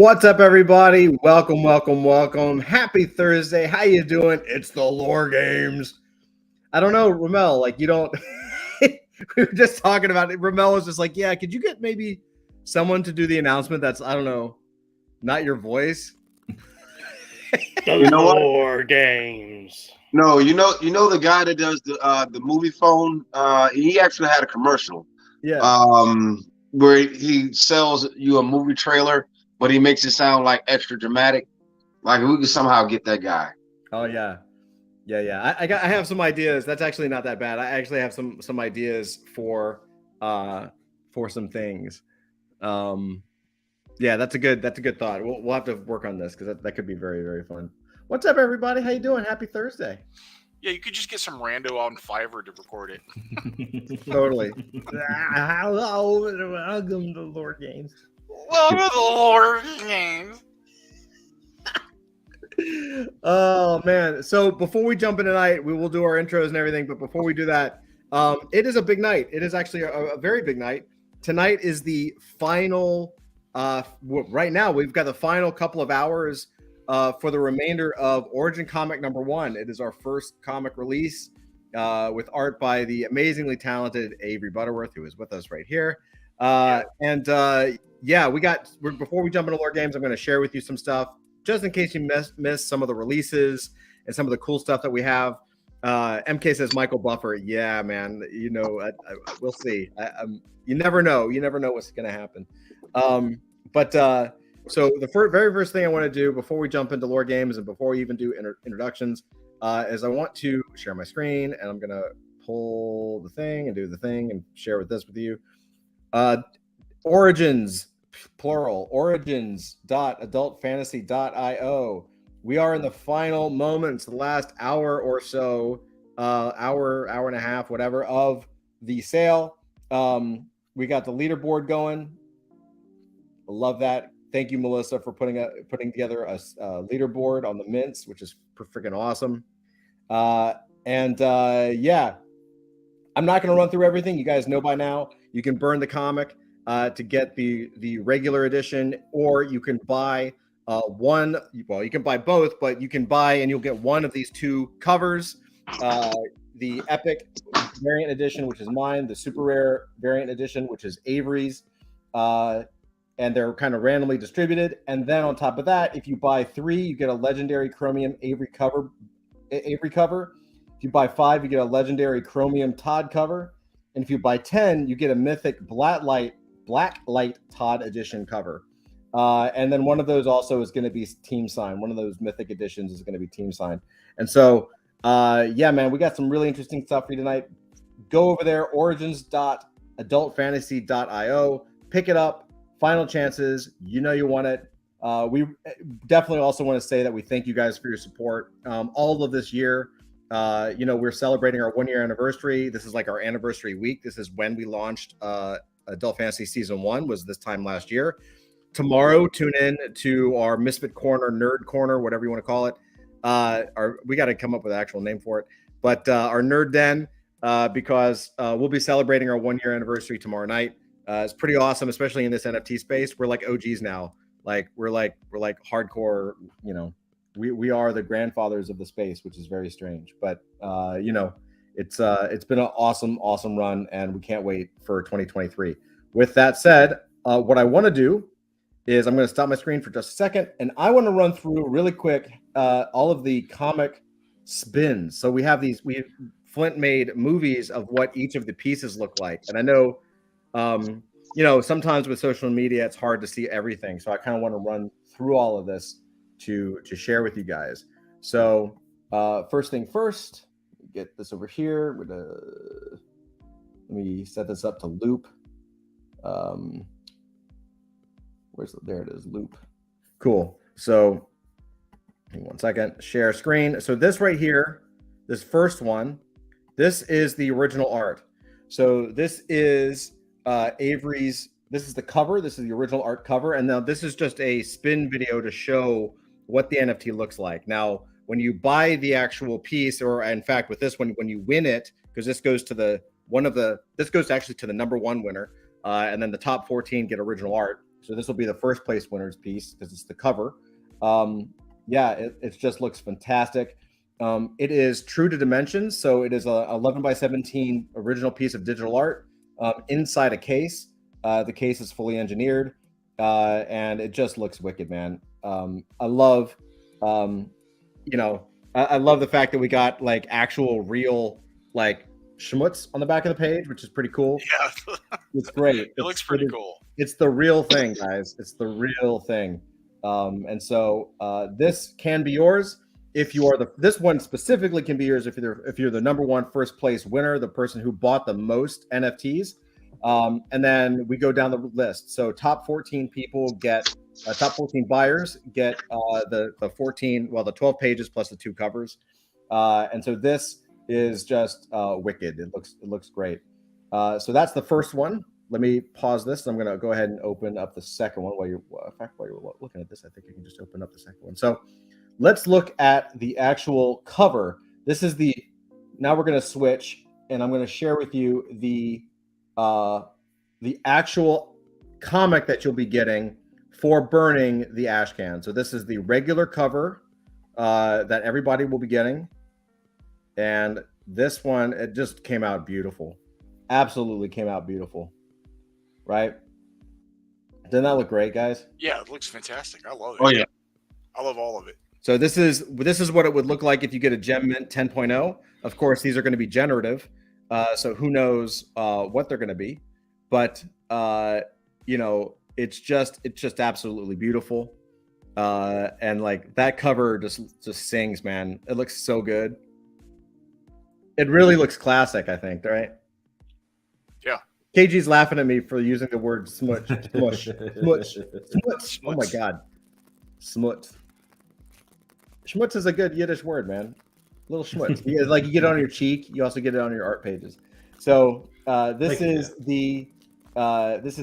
What's up, everybody? Welcome, welcome, welcome. Happy Thursday. How you doing? It's the Lore Games. I don't know, Ramel, like you don't we were just talking about it. Ramel was just like, yeah, could you get maybe someone to do the announcement that's, I don't know, not your voice? You know what? Lore Games. No, you know the guy that does the movie phone. He actually had a commercial. Yeah. Where he sells you a movie trailer, but he makes it sound like extra dramatic. Like we could somehow get that guy. Oh yeah. Yeah. I have some ideas. That's actually not that bad. I actually have some ideas for some things. Yeah, that's a good thought. We'll have to work on this because that could be very, very fun. What's up, everybody? How you doing? Happy Thursday. Yeah, you could just get some rando on Fiverr to record it. Totally. Hello, welcome to Lore Games. Welcome to the Lore Games. Oh man! So before we jump in tonight, we will do our intros and everything. But before we do that, it is a big night. It is actually a very big night. Tonight is the final. Right now, we've got the final couple of hours for the remainder of Origin Comic #1. It is our first comic release with art by the amazingly talented Avery Butterworth, who is with us right here. Before we jump into Lore Games, I'm going to share with you some stuff just in case you missed some of the releases and some of the cool stuff that we have. MK says Michael Buffer. Yeah, man. You know, we'll see. You never know. You never know what's going to happen. So the very first thing I want to do before we jump into Lore Games and before we even do introductions is I want to share my screen, and I'm going to pull the thing and do the thing and share with you. Origins, plural, origins.adultfantasy.io. We are in the final moments, the last hour or so, hour and a half, whatever, of the sale. We got the leaderboard going. I love that. Thank you, Melissa, for putting together a leaderboard on the mints, which is freaking awesome. I'm not going to run through everything. You guys know by now. You can burn the comic to get the regular edition, or you can buy one. Well, you can buy both, but you can buy and you'll get one of these two covers. The Epic variant edition, which is mine, the Super Rare variant edition, which is Avery's. And they're kind of randomly distributed. And then on top of that, if you buy 3, you get a legendary Chromium Avery cover. If you buy 5, you get a legendary Chromium Todd cover. And if you buy 10, you get a mythic Blacklight Todd edition cover. And then one of those also is going to be team signed. One of those mythic editions is going to be team signed. And so, man, we got some really interesting stuff for you tonight. Go over there, origins.adultfantasy.io. Pick it up. Final chances. You know you want it. We definitely also want to say that we thank you guys for your support all of this year. We're celebrating our 1-year anniversary. This is like our anniversary week. This is when we launched Adult Fantasy Season 1 was this time last year. Tomorrow, tune in to our Misfit Corner, Nerd Corner, whatever you want to call it. We got to come up with an actual name for it. But our Nerd Den, because we'll be celebrating our 1-year anniversary tomorrow night. It's pretty awesome, especially in this NFT space. We're like OGs now. Like we're like hardcore. We are the grandfathers of the space, which is very strange. But it's been an awesome run, and we can't wait for 2023. With that said, what I want to do is I'm going to stop my screen for just a second, and I want to run through really quick all of the comic spins. So we have Flint made movies of what each of the pieces look like, and I know. Sometimes with social media, it's hard to see everything. So I kind of want to run through all of this to share with you guys. So first thing first, get this over here. Let me set this up to loop. There it is, loop. Cool. So hang on 1 second, share screen. So this right here, this first one, this is the original art. So this is Avery's. This is the cover. This is the original art cover, and now this is just a spin video to show what the NFT looks like. Now, when you buy the actual piece, or in fact, with this one, when you win it, because this goes to actually to the #1 winner, and then the top 14 get original art. So this will be the first place winners piece because it's the cover. Yeah, it just looks fantastic. It is true to dimensions, so it is a 11 by 17 original piece of digital art inside a case. The case is fully engineered, and it just looks wicked, man. I love, I love the fact that we got like actual real like schmutz on the back of the page, which is pretty cool. Yeah, It's great. it looks pretty cool. It's the real thing, guys. It's the real thing. And so this can be yours if you are this one specifically can be yours if you're the number one first place winner, the person who bought the most NFTs. And then we go down the list. So top 14 people get top 14 buyers get the 12 pages plus the 2 covers. And so this is just wicked. It looks great. So that's the first one. Let me pause this. I'm going to go ahead and open up the second one while you're looking at this. I think you can just open up the second one. So let's look at the actual cover. This is now we're going to switch, and I'm going to share with you the actual comic that you'll be getting for burning the ash can. So this is the regular cover that everybody will be getting. And this one, it just came out beautiful. Absolutely came out beautiful. Right? Doesn't that look great, guys? Yeah, it looks fantastic. I love it. Oh yeah, I love all of it. So this is what it would look like if you get a Gem Mint 10.0. Of course, these are going to be generative, so who knows what they're going to be, but it's just absolutely beautiful, and like that cover just sings, man. It looks so good. It really looks classic, I think, right? Yeah. KG's laughing at me for using the word smush. Smush. Smush. Smush. Oh my God. Smutz. Schmutz is a good Yiddish word, man. Little schmutz. Like you get it on your cheek, you also get it on your art pages. So this is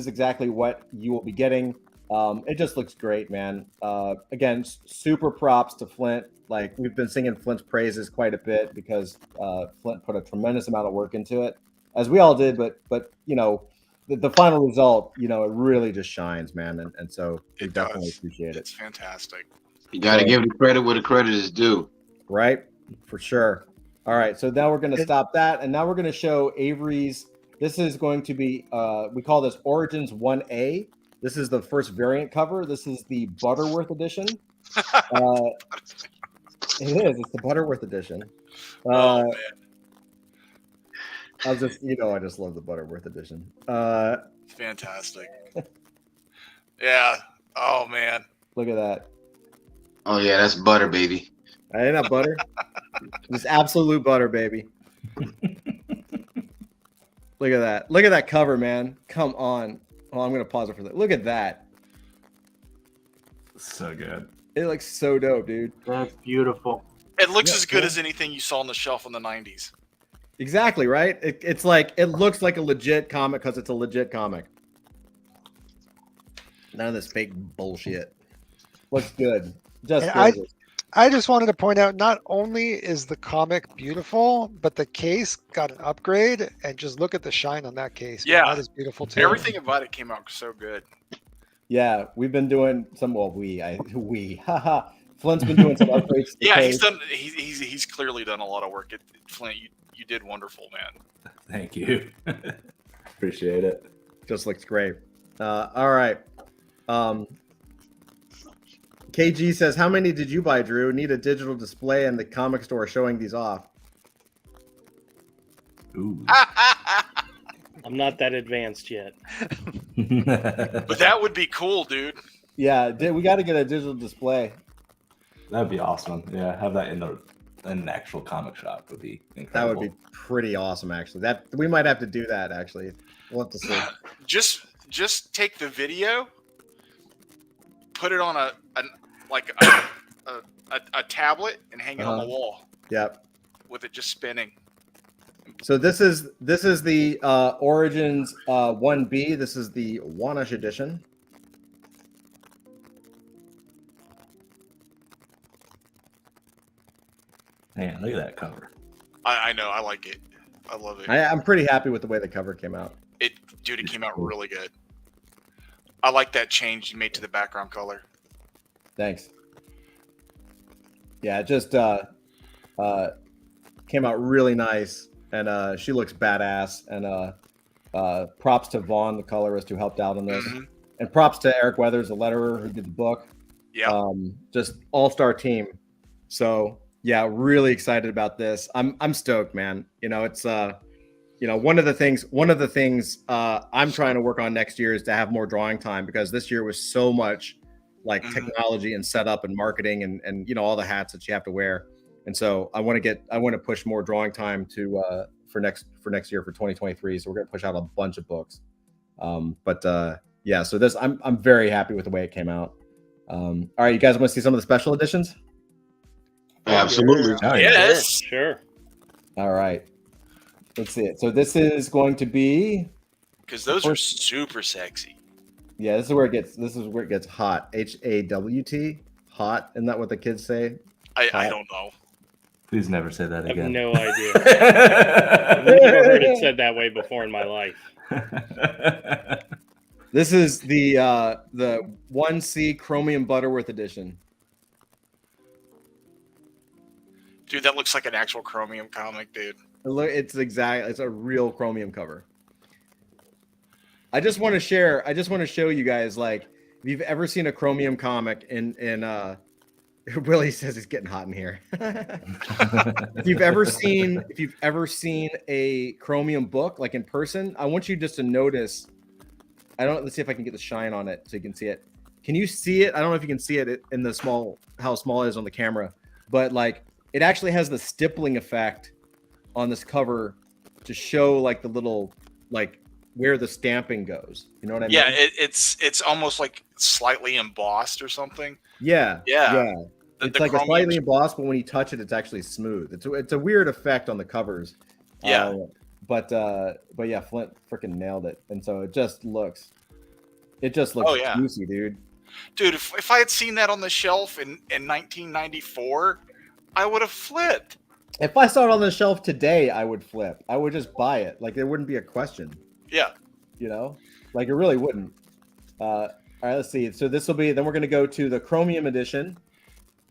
exactly what you will be getting. It just looks great, man. Again, super props to Flint. Like we've been singing Flint's praises quite a bit because Flint put a tremendous amount of work into it, as we all did. But the final result, it really just shines, man. And so we definitely appreciate it. It's fantastic. you got to give the credit where the credit is due. Right, for sure. All right, so now we're going to stop that, and now we're going to show Avery's. This is going to be we call this Origins 1A. This is the first variant cover. This is the Butterworth edition. It is. It's the Butterworth edition. Oh man, I just love the Butterworth edition. fantastic. Yeah. Oh man. Look at that. Oh yeah, that's butter, baby. Ain't that butter? It's absolute butter, baby. Look at that. Look at that cover, man. Come on. Oh, I'm gonna pause it for that. Look at that. So good. It looks so dope, dude. That's beautiful. It looks as good as anything you saw on the shelf in the 90s. Exactly, right? It's like it looks like a legit comic because it's a legit comic. None of this fake bullshit. Looks good. Just And gorgeous. I just wanted to point out, not only is the comic beautiful, but the case got an upgrade, and just look at the shine on that case. Man. Yeah. That is beautiful too. Everything about it came out so good. Yeah, we've been doing some. Well, haha. Flint's been doing some upgrades. To the Yeah, case. he's clearly done a lot of work. Flint, you did wonderful, man. Thank you. Appreciate it. Just looks great. All right. KG says, how many did you buy, Drew? Need a digital display in the comic store showing these off. Ooh. I'm not that advanced yet. But that would be cool, dude. Yeah, we got to get a digital display. That'd be awesome. Yeah, have that in an actual comic shop would be That incredible. would be pretty awesome, actually. That we might have to do that, actually. We'll have to see. Just take the video, put it on a tablet, and hang it on the wall Yep. with it just spinning. So this is the Origins 1B. This is the Wanish edition. Man, look at that cover. I know, I like it. I love it. I'm pretty happy with the way the cover came out. It came out really good. I like that change you made to the background color. Thanks. Yeah, it just came out really nice, and she looks badass. And props to Vaughn, the colorist, who helped out on this, and props to Eric Weathers, the letterer, who did the book. Yeah. Just all-star team. So yeah, really excited about this. I'm stoked, man. It's one of the things I'm trying to work on next year is to have more drawing time, because this year was so much like technology and setup and marketing and all the hats that you have to wear. And so I want to push more drawing time to for next year, for 2023. So we're going to push out a bunch of books. Yeah, so this I'm very happy with the way it came out. All right, you guys want to see some of the special editions? Absolutely. Oh, yeah. Yes. Sure. All right. Let's see it. So this is going to be, Because those are super sexy. yeah, this is where it gets hot. HAWT, hot. Isn't that what the kids say? I don't know. Please never say that I have again. no idea. I've never heard it said that way before in my life. This is the 1C Chromium Butterworth edition. Dude, that looks like an actual Chromium comic, dude. It's a real Chromium cover. I just want to show you guys, like, if you've ever seen a Chromium comic in Willie says it's getting hot in here. If you've ever seen a Chromium book, like in person, I want you just to notice. Let's see if I can get the shine on it so you can see it. Can you see it? I don't know if you can see it in the how small it is on the camera, but like it actually has the stippling effect on this cover to show like the little, like, where the stamping goes. You know what I mean? Yeah, it's almost like slightly embossed or something. Yeah. It's The like a Chromium's- slightly embossed, but when you touch it, it's actually smooth. It's a weird effect on the covers. Yeah. But yeah, Flint freaking nailed it, and so it just looks Oh, yeah. juicy, dude. Dude, if I had seen that on the shelf in 1994, I would have flipped. If I saw it on the shelf today, I would flip. I would just buy it. Like, there wouldn't be a question. Yeah. Like, it really wouldn't. All right, let's see. So this will be. Then we're gonna go to the Chromium edition.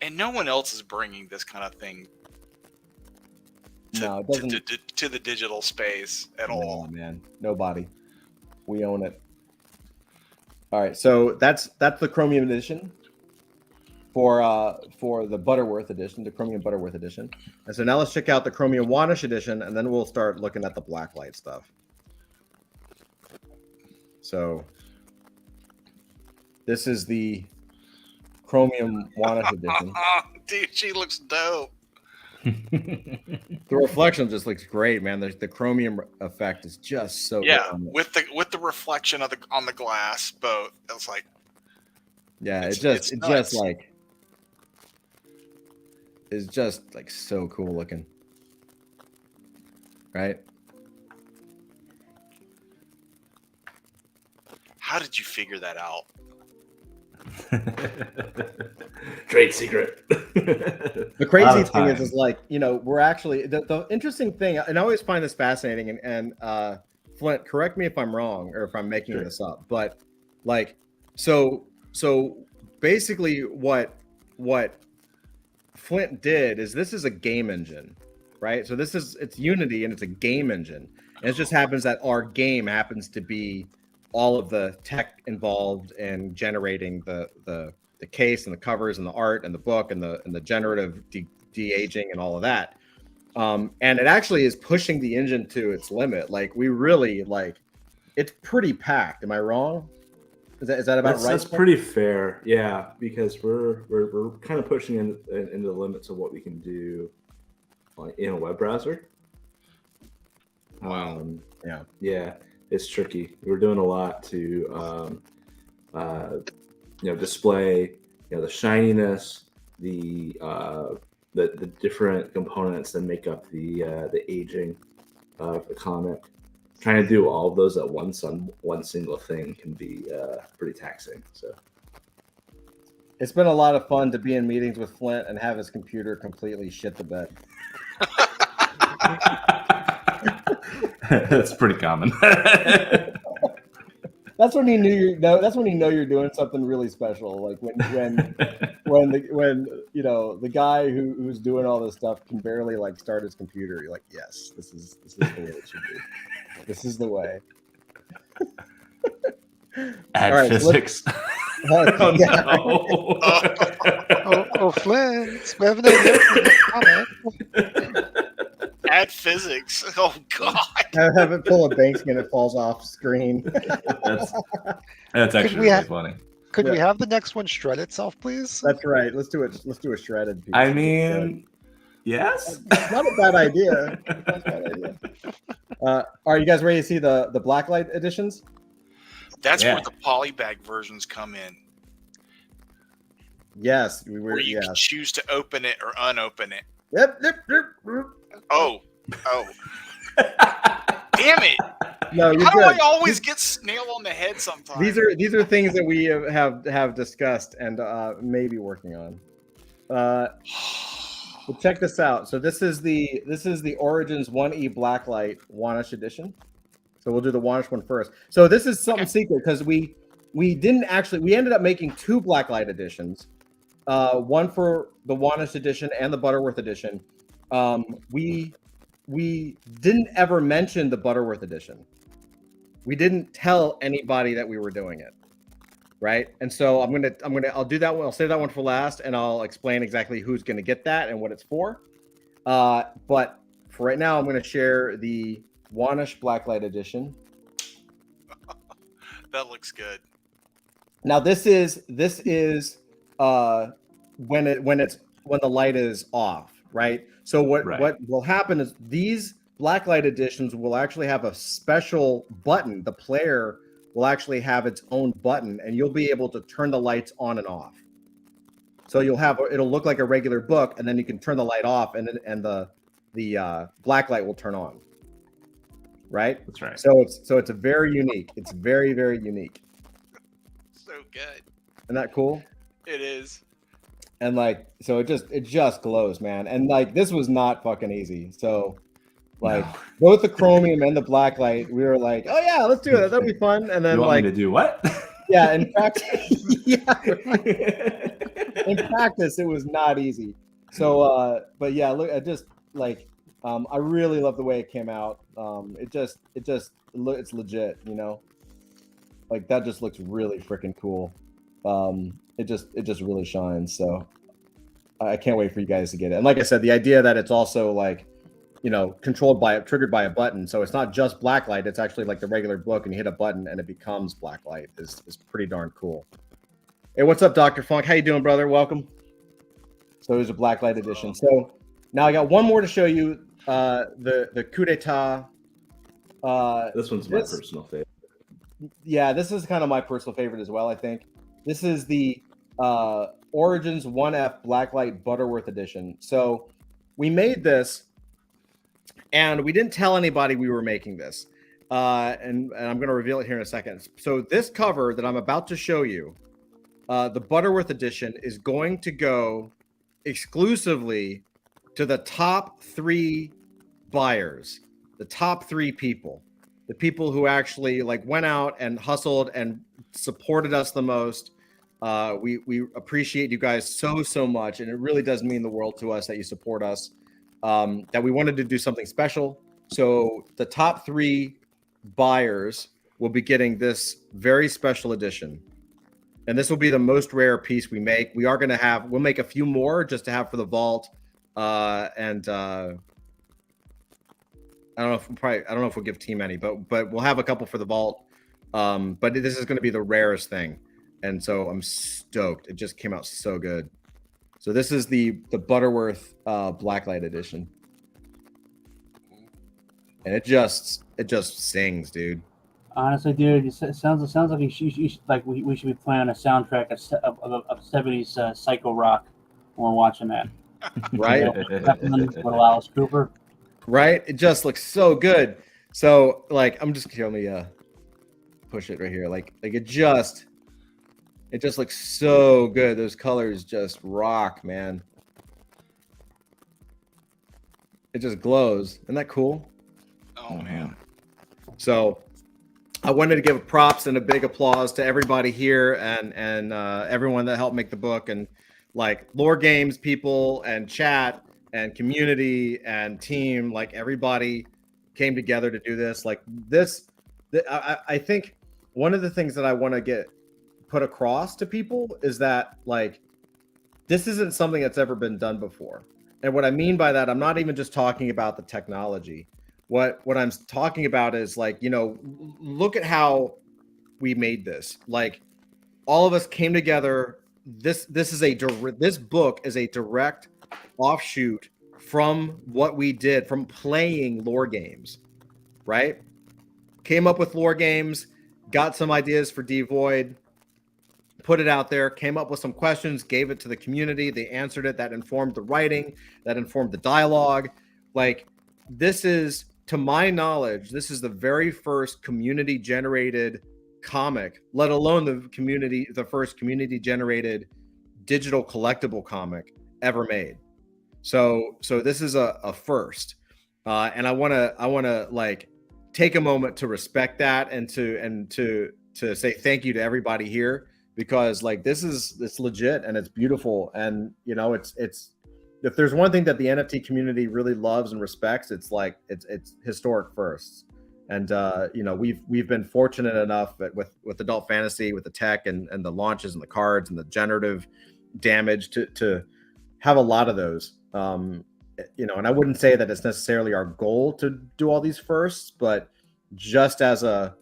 And no one else is bringing this kind of thing No, it doesn't. to the digital space at all. No, man, nobody. We own it. All right, so that's the Chromium edition for the Butterworth edition, the Chromium Butterworth edition. And so now let's check out the Chromium Wanish edition, and then we'll start looking at the blacklight stuff. So this is the Chromium Wanish edition. Dude, she looks dope. The reflection just looks great, man. The chromium effect is just so Yeah, good on it. with the reflection of on the glass, both. It was like, Yeah, it's it's nuts. just like so cool looking. Right? how did you figure that out? Trade secret. The crazy thing is like, we're actually the interesting thing, and I always find this fascinating, and Flint, correct me if I'm wrong or if I'm making Sure. this up, but like, so basically what Flint did is, this is a game engine, right? So it's Unity, and it's a game engine, and it just happens that our game happens to be all of the tech involved in generating the case and the covers and the art and the book and the generative de-aging and all of that. And it actually is pushing the engine to its limit. Like, we really, like, it's pretty packed. Am I wrong? Is that about right? That's pretty fair, yeah. Because we're kind of pushing into the limits of what we can do, like, in a web browser. Yeah, it's tricky. We're doing a lot to, display, the shininess, the different components that make up the aging of the comic. Trying to do all of those at once on one single thing can be pretty taxing. So It's been a lot of fun to be in meetings with Flint and have his computer completely shit the bed. that's pretty common. That's when you knew that's when you know you're doing something really special. Like when the guy who's doing all this stuff can barely like start his computer. You're like, yes, this is the way it should be. This is the way. Add All right, physics. Oh, yeah. Oh, Flint, we have an idea for the comic. Add physics. Oh God. Have it pull a Banksy and it falls off screen. That's actually really funny. Could we have the next one shred itself, please? That's right. Let's do it. Let's do a shredded piece. I mean, yes. It's not a bad idea. It's not a bad idea. Are you guys ready to see the blacklight editions? That's where the polybag versions come in. Yes, we were. Where you can Yes. choose to open it or unopen it. Yep. Oh. Damn it! No, you're How do good. I always get nail on the head sometimes? These are things that we have discussed and maybe working on. But check this out. So this is the Origins 1E Blacklight Wanish edition. So we'll do the Wanish one first. So this is something secret because we ended up making two Blacklight editions. One for the Wanish edition and the Butterworth edition. We didn't ever mention the Butterworth edition. We didn't tell anybody that we were doing it, right? And so I'll do that one. I'll save that one for last, and I'll explain exactly who's going to get that and what it's for. But for right now, I'm going to share the Wanish Blacklight edition. That looks good. Now this is when the light is off, right? So what will happen is these blacklight editions will actually have a special button. The player will actually have its own button, and you'll be able to turn the lights on and off. So it'll look like a regular book, and then you can turn the light off, and the blacklight will turn on. Right? That's right. So it's a very unique. It's very, very unique. So good. Isn't that cool? It is. And like, so it just glows, man. And like, this was not fucking easy. So like both the chromium and the blacklight, we were like, oh yeah, let's do it. That'll be fun. And then you want me to do what? Yeah, in fact, in practice, it was not easy. So, but yeah, look, I really love the way it came out. It's legit, you know, like that just looks really freaking cool. It just really shines. So I can't wait for you guys to get it. And like I said, the idea that it's also like, you know, triggered by a button. So it's not just blacklight. It's actually like the regular book, and you hit a button and it becomes blacklight. Is pretty darn cool. Hey, what's up, Dr. Funk? How you doing, brother? Welcome. So there's a blacklight edition. So now I got one more to show you. The coup d'etat. This one's my personal favorite. Yeah, this is kind of my personal favorite as well, I think. This is the Origins 1F Blacklight Butterworth edition. So we made this, and we didn't tell anybody we were making this. And I'm going to reveal it here in a second. So this cover that I'm about to show you, the Butterworth edition, is going to go exclusively to the top 3 buyers, the top 3 people, the people who actually like went out and hustled and supported us the most. We appreciate you guys so much, and it really does mean the world to us that you support us. That we wanted to do something special. So the top 3 buyers will be getting this very special edition. And this will be the most rare piece we make. We'll make a few more just to have for the vault. I don't know if we'll give team any, but we'll have a couple for the vault. But this is going to be the rarest thing. And so I'm stoked. It just came out so good. So this is the Butterworth Blacklight edition. And it just sings, dude. Honestly, dude, it sounds like you should, like we should be playing on a soundtrack of 70s psycho rock when we're watching that. Right? With Alice Cooper. Right? It just looks so good. So like, I'm just let me push it right here. Like it just looks so good. Those colors just rock, man. It just glows. Isn't that cool? Oh man. So I wanted to give props and a big applause to everybody here and everyone that helped make the book, and like Lore Games people and chat and community and team. Like everybody came together to do this. Like this, I think one of the things that I want to get put across to people is that like this isn't something that's ever been done before. And what I mean by that, I'm not even just talking about the technology. What I'm talking about is like, you know, look at how we made this. Like all of us came together. This book is a direct offshoot from what we did from playing lore games, right? Came up with lore games, got some ideas for Devoid, put it out there, came up with some questions, gave it to the community. They answered it. That informed the writing, that informed the dialogue. Like this is, to my knowledge, this is the very first community generated comic, let alone the first community generated digital collectible comic ever made. So this is a first. And I want to like take a moment to respect that and to say thank you to everybody here, because like it's legit and it's beautiful. And you know, it's if there's one thing that the NFT community really loves and respects, it's like it's historic firsts. And you know, we've been fortunate enough with adult fantasy, with the tech and the launches and the cards and the generative damage to have a lot of those. You know, and I wouldn't say that it's necessarily our goal to do all these firsts, but just as a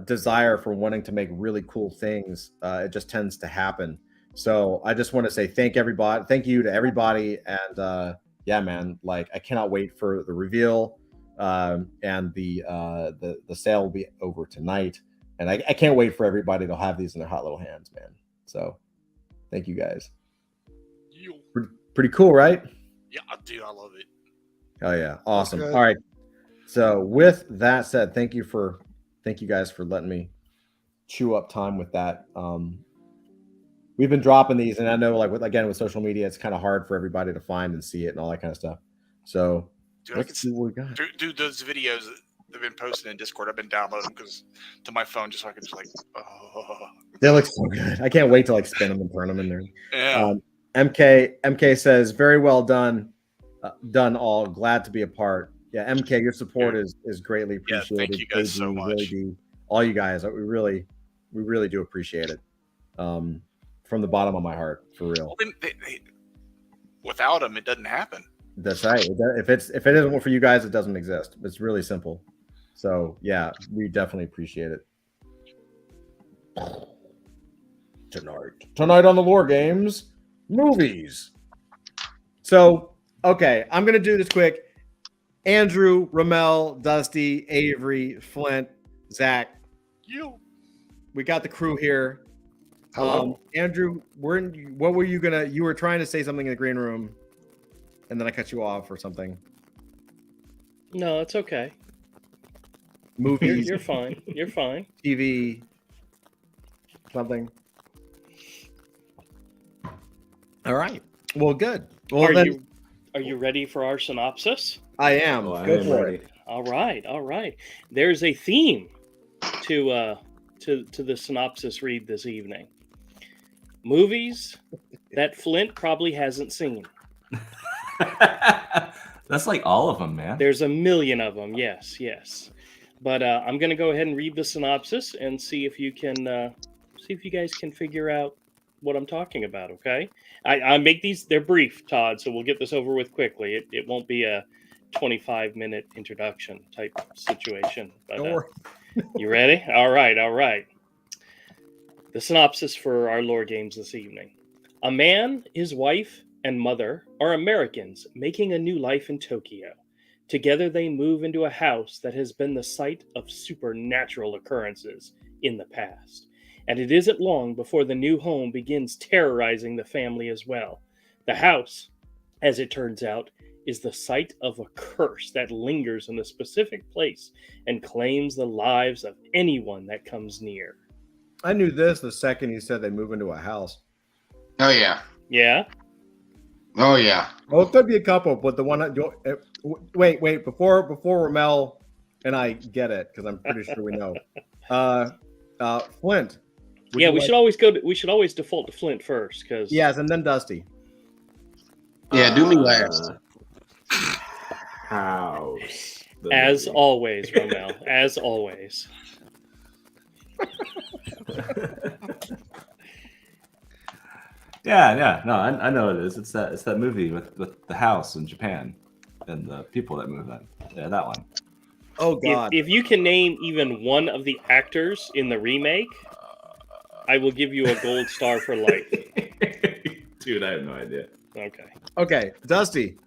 desire for wanting to make really cool things, it just tends to happen. So I just want to say thank you to everybody, and yeah, man, like I cannot wait for the reveal, and the sale will be over tonight, and I can't wait for everybody to have these in their hot little hands, man. So thank you guys. Pretty cool, right? Yeah, dude, I love it. Oh yeah, awesome. Okay. All right. So with that said, thank you guys for letting me chew up time with that. We've been dropping these, and I know like with social media, it's kind of hard for everybody to find and see it and all that kind of stuff. So Dude, let's see what we got. Dude, those videos that they've been posting in Discord, I've been downloading because to my phone just so I can just like, oh. They look so good. I can't wait to like spin them and turn them in there. Yeah. MK says, very well done. Done all. Glad to be a part. Yeah, MK, your support is greatly appreciated. Yeah, thank you guys so much. Really all you guys, we really do appreciate it. From the bottom of my heart, for real. Well, without them, it doesn't happen. That's right. If it isn't for you guys, it doesn't exist. It's really simple. So yeah, we definitely appreciate it. Tonight on the Lore Games movies. So okay, I'm gonna do this quick. Andrew, Ramel, Dusty, Avery, Flint, Zach. We got the crew here. Andrew, what were you gonna? You were trying to say something in the green room, and then I cut you off or something. No, it's okay. Movies. You're fine. You're fine. TV. Something. All right. Well, good. Well, Are you ready for our synopsis? I am. Go for it. All right. There's a theme to the synopsis read this evening. Movies that Flint probably hasn't seen. That's like all of them, man. There's a million of them. Yes. But I'm going to go ahead and read the synopsis and see if you guys can figure out what I'm talking about. Okay. I make these, they're brief, Todd, so we'll get this over with quickly. It won't be a 25-minute introduction type situation. But, you ready? All right. The synopsis for our lore games this evening. A man, his wife, and mother are Americans making a new life in Tokyo. Together they move into a house that has been the site of supernatural occurrences in the past. And it isn't long before the new home begins terrorizing the family as well. The house, as it turns out, is the site of a curse that lingers in the specific place and claims the lives of anyone that comes near. I knew this the second you said they move into a house. Oh yeah. Yeah? Oh yeah. Well, it could be a couple, but the one wait, before Ramel and I get it, because I'm pretty sure we know. Flint. would Yeah, you we like- should always go. We should always default to Flint first, because Yes, and then Dusty. Yeah, do me last. House. the as movie. always, Romel, as always. Yeah. No, I know it is. It's that movie with the house in Japan and the people that move in. Yeah, that one. Oh God. If you can name even one of the actors in the remake, I will give you a gold star for life. Dude, I have no idea. Okay. Okay, Dusty.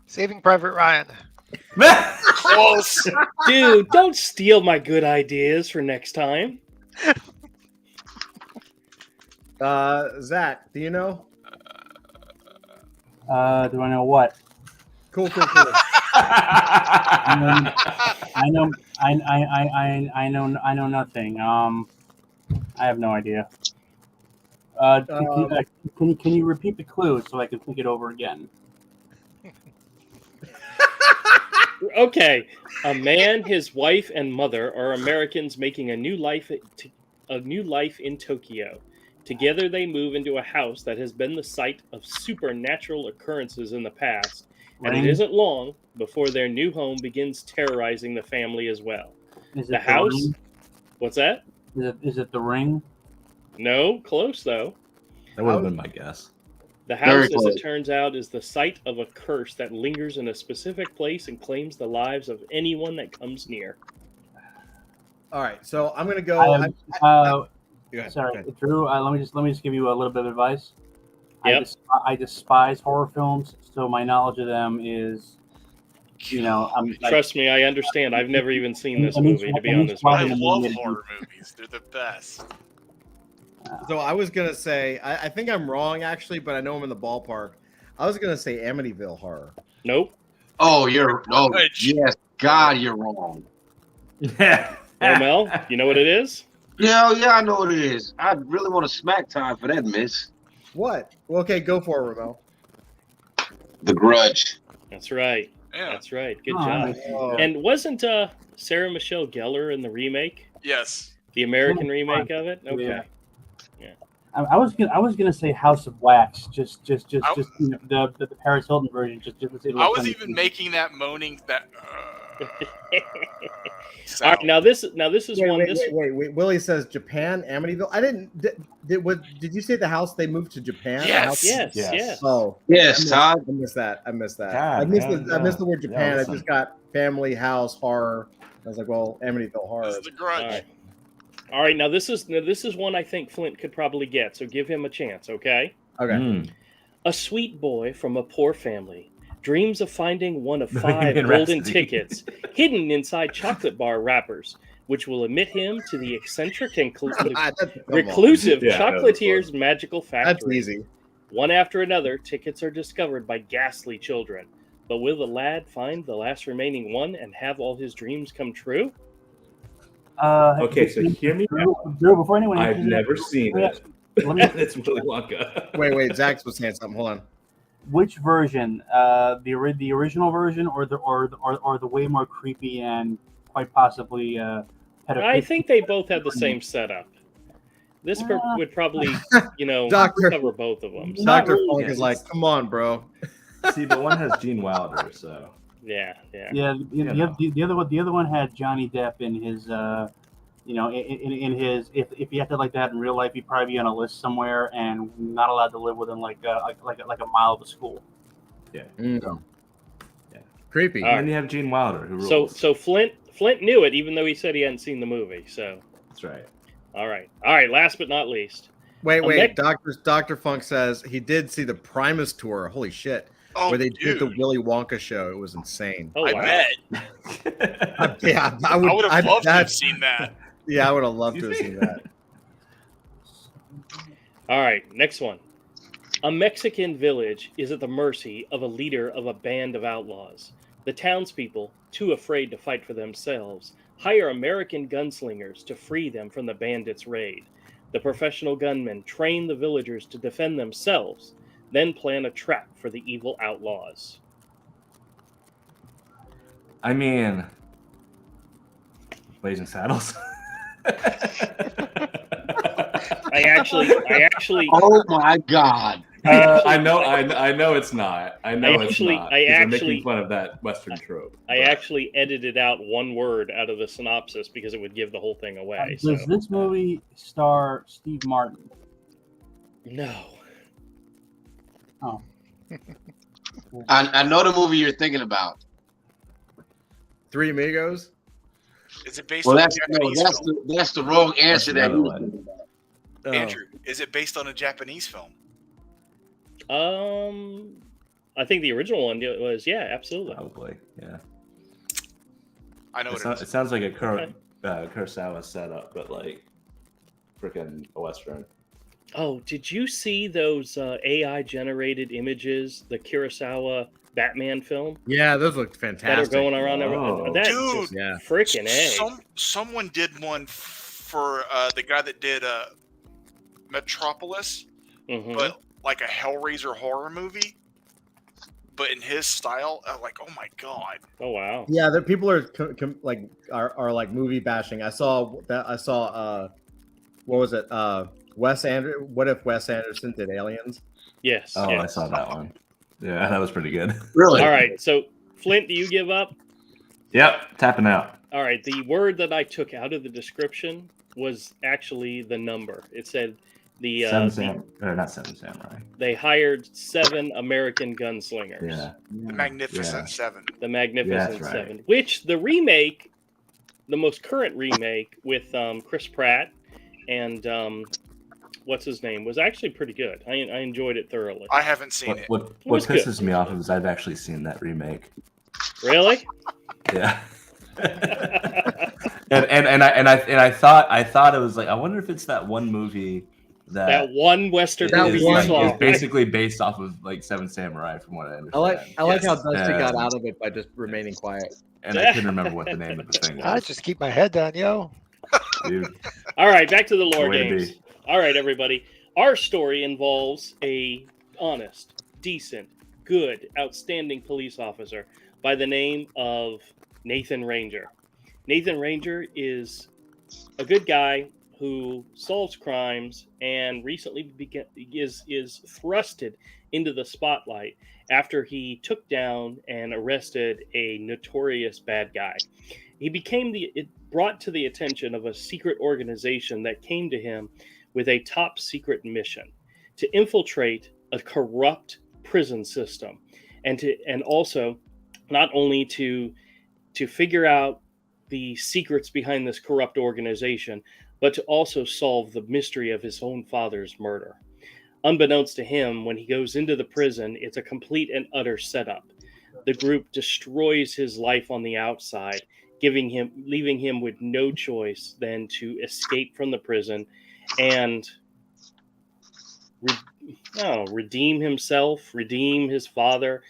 Saving Private Ryan. Close. Dude, don't steal my good ideas for next time. Zach, do you know? Do I know what? Cool. I know nothing. I have no idea. Can you repeat the clue so I can think it over again? Okay. A man, his wife, and mother are Americans making a new life in Tokyo. Together they move into a house that has been the site of supernatural occurrences in the past, and it Ring? isn't long before their new home begins terrorizing the family as well. Is it The house? Ring? What's that? Is it the Ring? No, close though. That would have been my guess. The Very house, as close. it turns out, is the site of a curse that lingers in a specific place and claims the lives of anyone that comes near. All right, so I'm gonna go. Go ahead, Sorry. Drew. Let me just give you a little bit of advice. Yep. I despise horror films, so my knowledge of them is, I'm like, Trust me, I understand. I've never even seen this I mean, movie, to be I mean, honest with why I you. love horror movies. They're the best. So I was gonna say, I think I'm wrong actually, but I know I'm in the ballpark. I was gonna say Amityville Horror. Nope. Oh, Which- yes. God, you're wrong. Yeah. Romel, you know what it is? Yeah, I know what it is. I really want to smack time for that, miss. What? Well, okay, go for it, Ramel. The Grudge. That's right. Yeah. That's right. Good Oh, job. nice. Oh, And wasn't Sarah Michelle Gellar in the remake? Yes. The American remake of it? Okay. Yeah. I was gonna say House of Wax, just the Paris Hilton version. I was even making that moaning that. All right, now this is one. wait. Willie says Japan, Amityville. I didn't. Did you say the house they moved to Japan? The Yes. house- Yes, Yes. yes. Oh, Yes, Todd. I missed that. God, I missed man, the word yeah. Japan. Yeah, I just got family, house, horror. I was like, well, Amityville Horror. This is the All Grudge. right. All right, now this is one I think Flint could probably get, so give him a chance, okay? Okay. Mm. A sweet boy from a poor family dreams of finding one of 5 Bohemian golden Rhapsody. tickets hidden inside chocolate bar wrappers, which will admit him to the eccentric and Come on. reclusive Yeah, that was chocolatier's magical factory. That's easy. One after another, tickets are discovered by ghastly children. But will the lad find the last remaining one and have all his dreams come true? Okay, so hear me out. Drew, before anyone I've answers never it, seen let me it. ask- let me- It's Willy Wonka. Wait. Zach was saying something. Hold on. Which version? The original version, or the way more creepy and quite possibly I think they both have the same setup. This would probably, Doctor- cover both of them. So, Not Dr. really. Funk is like, come on, bro. See, but one has Gene Wilder, so yeah. Yeah, the other one had Johnny Depp in his in his if he acted like that in real life, he'd probably be on a list somewhere and not allowed to live within like a mile of a school. Mm. Yeah. Creepy. All right. and then you have Gene Wilder who rules. So Flint knew it, even though he said he hadn't seen the movie. So That's right. all right. Last but not least, Wait. next- Dr. Funk says he did see the Primus tour. Holy shit. Oh, where they dude. did the Willy Wonka show. It was insane. oh I wow. bet. Yeah, I would have loved to have that's- seen that. Yeah, I would have loved to have seen that. All right, next one. A Mexican village is at the mercy of a leader of a band of outlaws. The townspeople, too afraid to fight for themselves, hire American gunslingers to free them from the bandits' raid. The professional gunmen train the villagers to defend themselves, then plan a trap for the evil outlaws. I mean, Blazing Saddles. I actually. Oh my God! I know it's not. I know it's actually- not. I 'cause they're actually- making fun of that Western trope. I but- actually edited out one word out of the synopsis because it would give the whole thing away. So Does this movie star Steve Martin? no. Oh, I know the movie you're thinking about. Three Amigos. Is it based Well, on a that's Japanese film? that's the wrong answer that another you one. was thinking about. Oh. Andrew, is it based on a Japanese film? I think the original one was, yeah, absolutely. Probably, yeah. I know It it sounds like a Okay. Kurosawa setup, but like freaking a Western. Oh, did you see those AI generated images, the Kurosawa Batman film Yeah, those look that are fantastic. going around? Oh. That's Dude. just Yeah. freaking A. Someone did one for the guy that did Metropolis, Mhm. but like a Hellraiser horror movie, but in his style. Like, oh my god! Oh wow. Yeah, there people are are like movie bashing. I saw that. I saw what was it? What if Wes Anderson did Aliens? Yes. Oh, yes. I saw that one. Yeah, that was pretty good. Really? All right. So, Flint, do you give up? Yep, tapping out. All right. The word that I took out of the description was actually the number. It said Not Seven Samurai. they hired 7 American gunslingers. Yeah. The Magnificent Yeah. Seven. The Magnificent That's right. Seven, which the remake, the most current remake with Chris Pratt and what's his name, was actually pretty good. I enjoyed it thoroughly. I haven't seen it. What was good. pisses me off is I've actually seen that remake. Really? Yeah. and I thought it was like, I wonder if it's that one movie that that one Western That movie one you saw. is basically based off of like Seven Samurai, from what I understand. I like Yes. how Dusty Yeah. got out of it by just remaining quiet. And I couldn't remember what the name of the thing I was. just keep my head down, yo. Dude, All right, back to the lore Way to games. be. All right, everybody. Our story involves a honest, decent, good, outstanding police officer by the name of Nathan Ranger. Nathan Ranger is a good guy who solves crimes and recently is thrusted into the spotlight after he took down and arrested a notorious bad guy. He became brought to the attention of a secret organization that came to him with a top secret mission to infiltrate a corrupt prison system, and also not only to figure out the secrets behind this corrupt organization, but to also solve the mystery of his own father's murder. Unbeknownst to him, when he goes into the prison, it's a complete and utter setup. The group destroys his life on the outside, leaving him with no choice than to escape from the prison and redeem himself, redeem his father,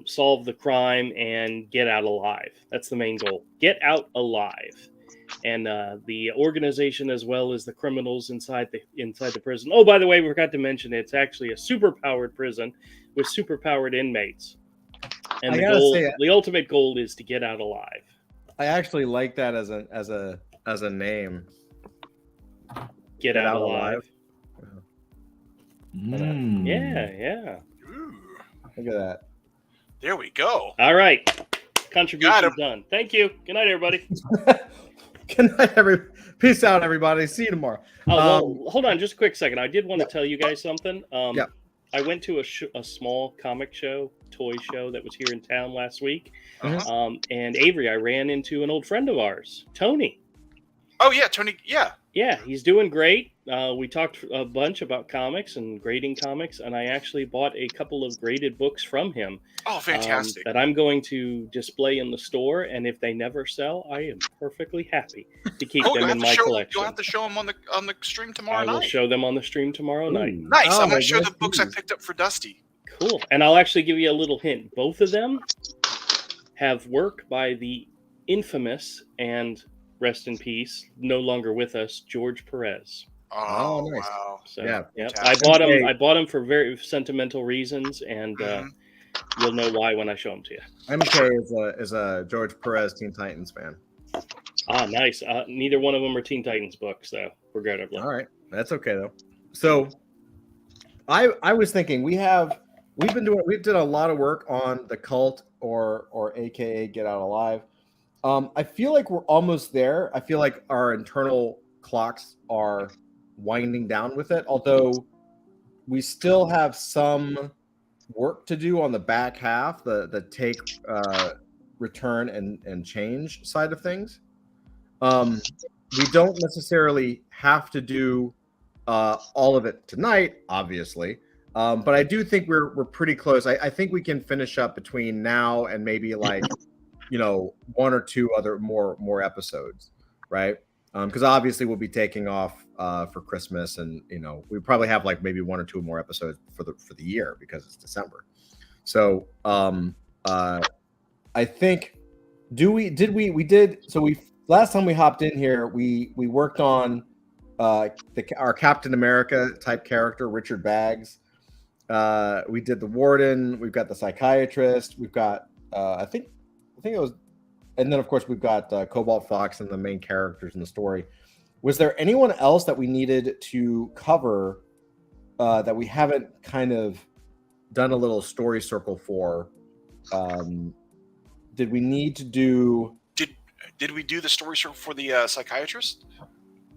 solve the crime, and get out alive. That's the main goal. Get out alive. And the organization, as well as the criminals inside the prison. Oh, by the way, we forgot to mention it's actually a super-powered prison with super-powered inmates. And I gotta say, the ultimate goal is to get out alive. I actually like that as a name. Get out alive. Mm. Yeah. Ooh, Look at that. there we go. All right. Got Contribution him. done. Thank you. Good night, everybody. Good night, Peace out, everybody. See you tomorrow. Oh, well, hold on just a quick second. I did want to tell you guys something. Yeah. I went to a small comic show, toy show that was here in town last week. Uh-huh. And Avery, I ran into an old friend of ours, Tony. Oh yeah, Tony. Yeah. Yeah, he's doing great. We talked a bunch about comics and grading comics, and I actually bought a couple of graded books from him. Oh, fantastic. That I'm going to display in the store, and if they never sell, I am perfectly happy to keep them in my collection. You'll have to show them on the stream tomorrow I will night. show them on the stream tomorrow night. Nice. Oh, I'm my going to show the goodness. books I picked up for Dusty. Cool. And I'll actually give you a little hint. Both of them have work by the infamous and rest in peace, no longer with us, George Perez. Oh, nice. wow. So Yeah. I Fantastic. bought him. I bought him for very sentimental reasons, and Mhm. you'll know why when I show them to you. MK is a George Perez Teen Titans fan. Ah, nice. Neither one of them are Teen Titans books, though, regrettably. All right, that's okay though. So I was thinking we've done a lot of work on the cult or AKA Get Out Alive. I feel like we're almost there. I feel like our internal clocks are winding down with it, although we still have some work to do on the back half, the take, return, and change side of things. We don't necessarily have to do all of it tonight, obviously, but I do think we're pretty close. I think we can finish up between now and maybe like one or two other more episodes, right? Because obviously we'll be taking off for Christmas, and we probably have like maybe one or two more episodes for the year because it's December. So I think last time we hopped in here, we worked on our Captain America type character, Richard Baggs. We did the warden. We've got the psychiatrist. We've got I think it was, and then of course we've got Cobalt Fox and the main characters in the story. Was there anyone else that we needed to cover that we haven't kind of done a little story circle for? Did we need to do? Did we do the story circle for the psychiatrist?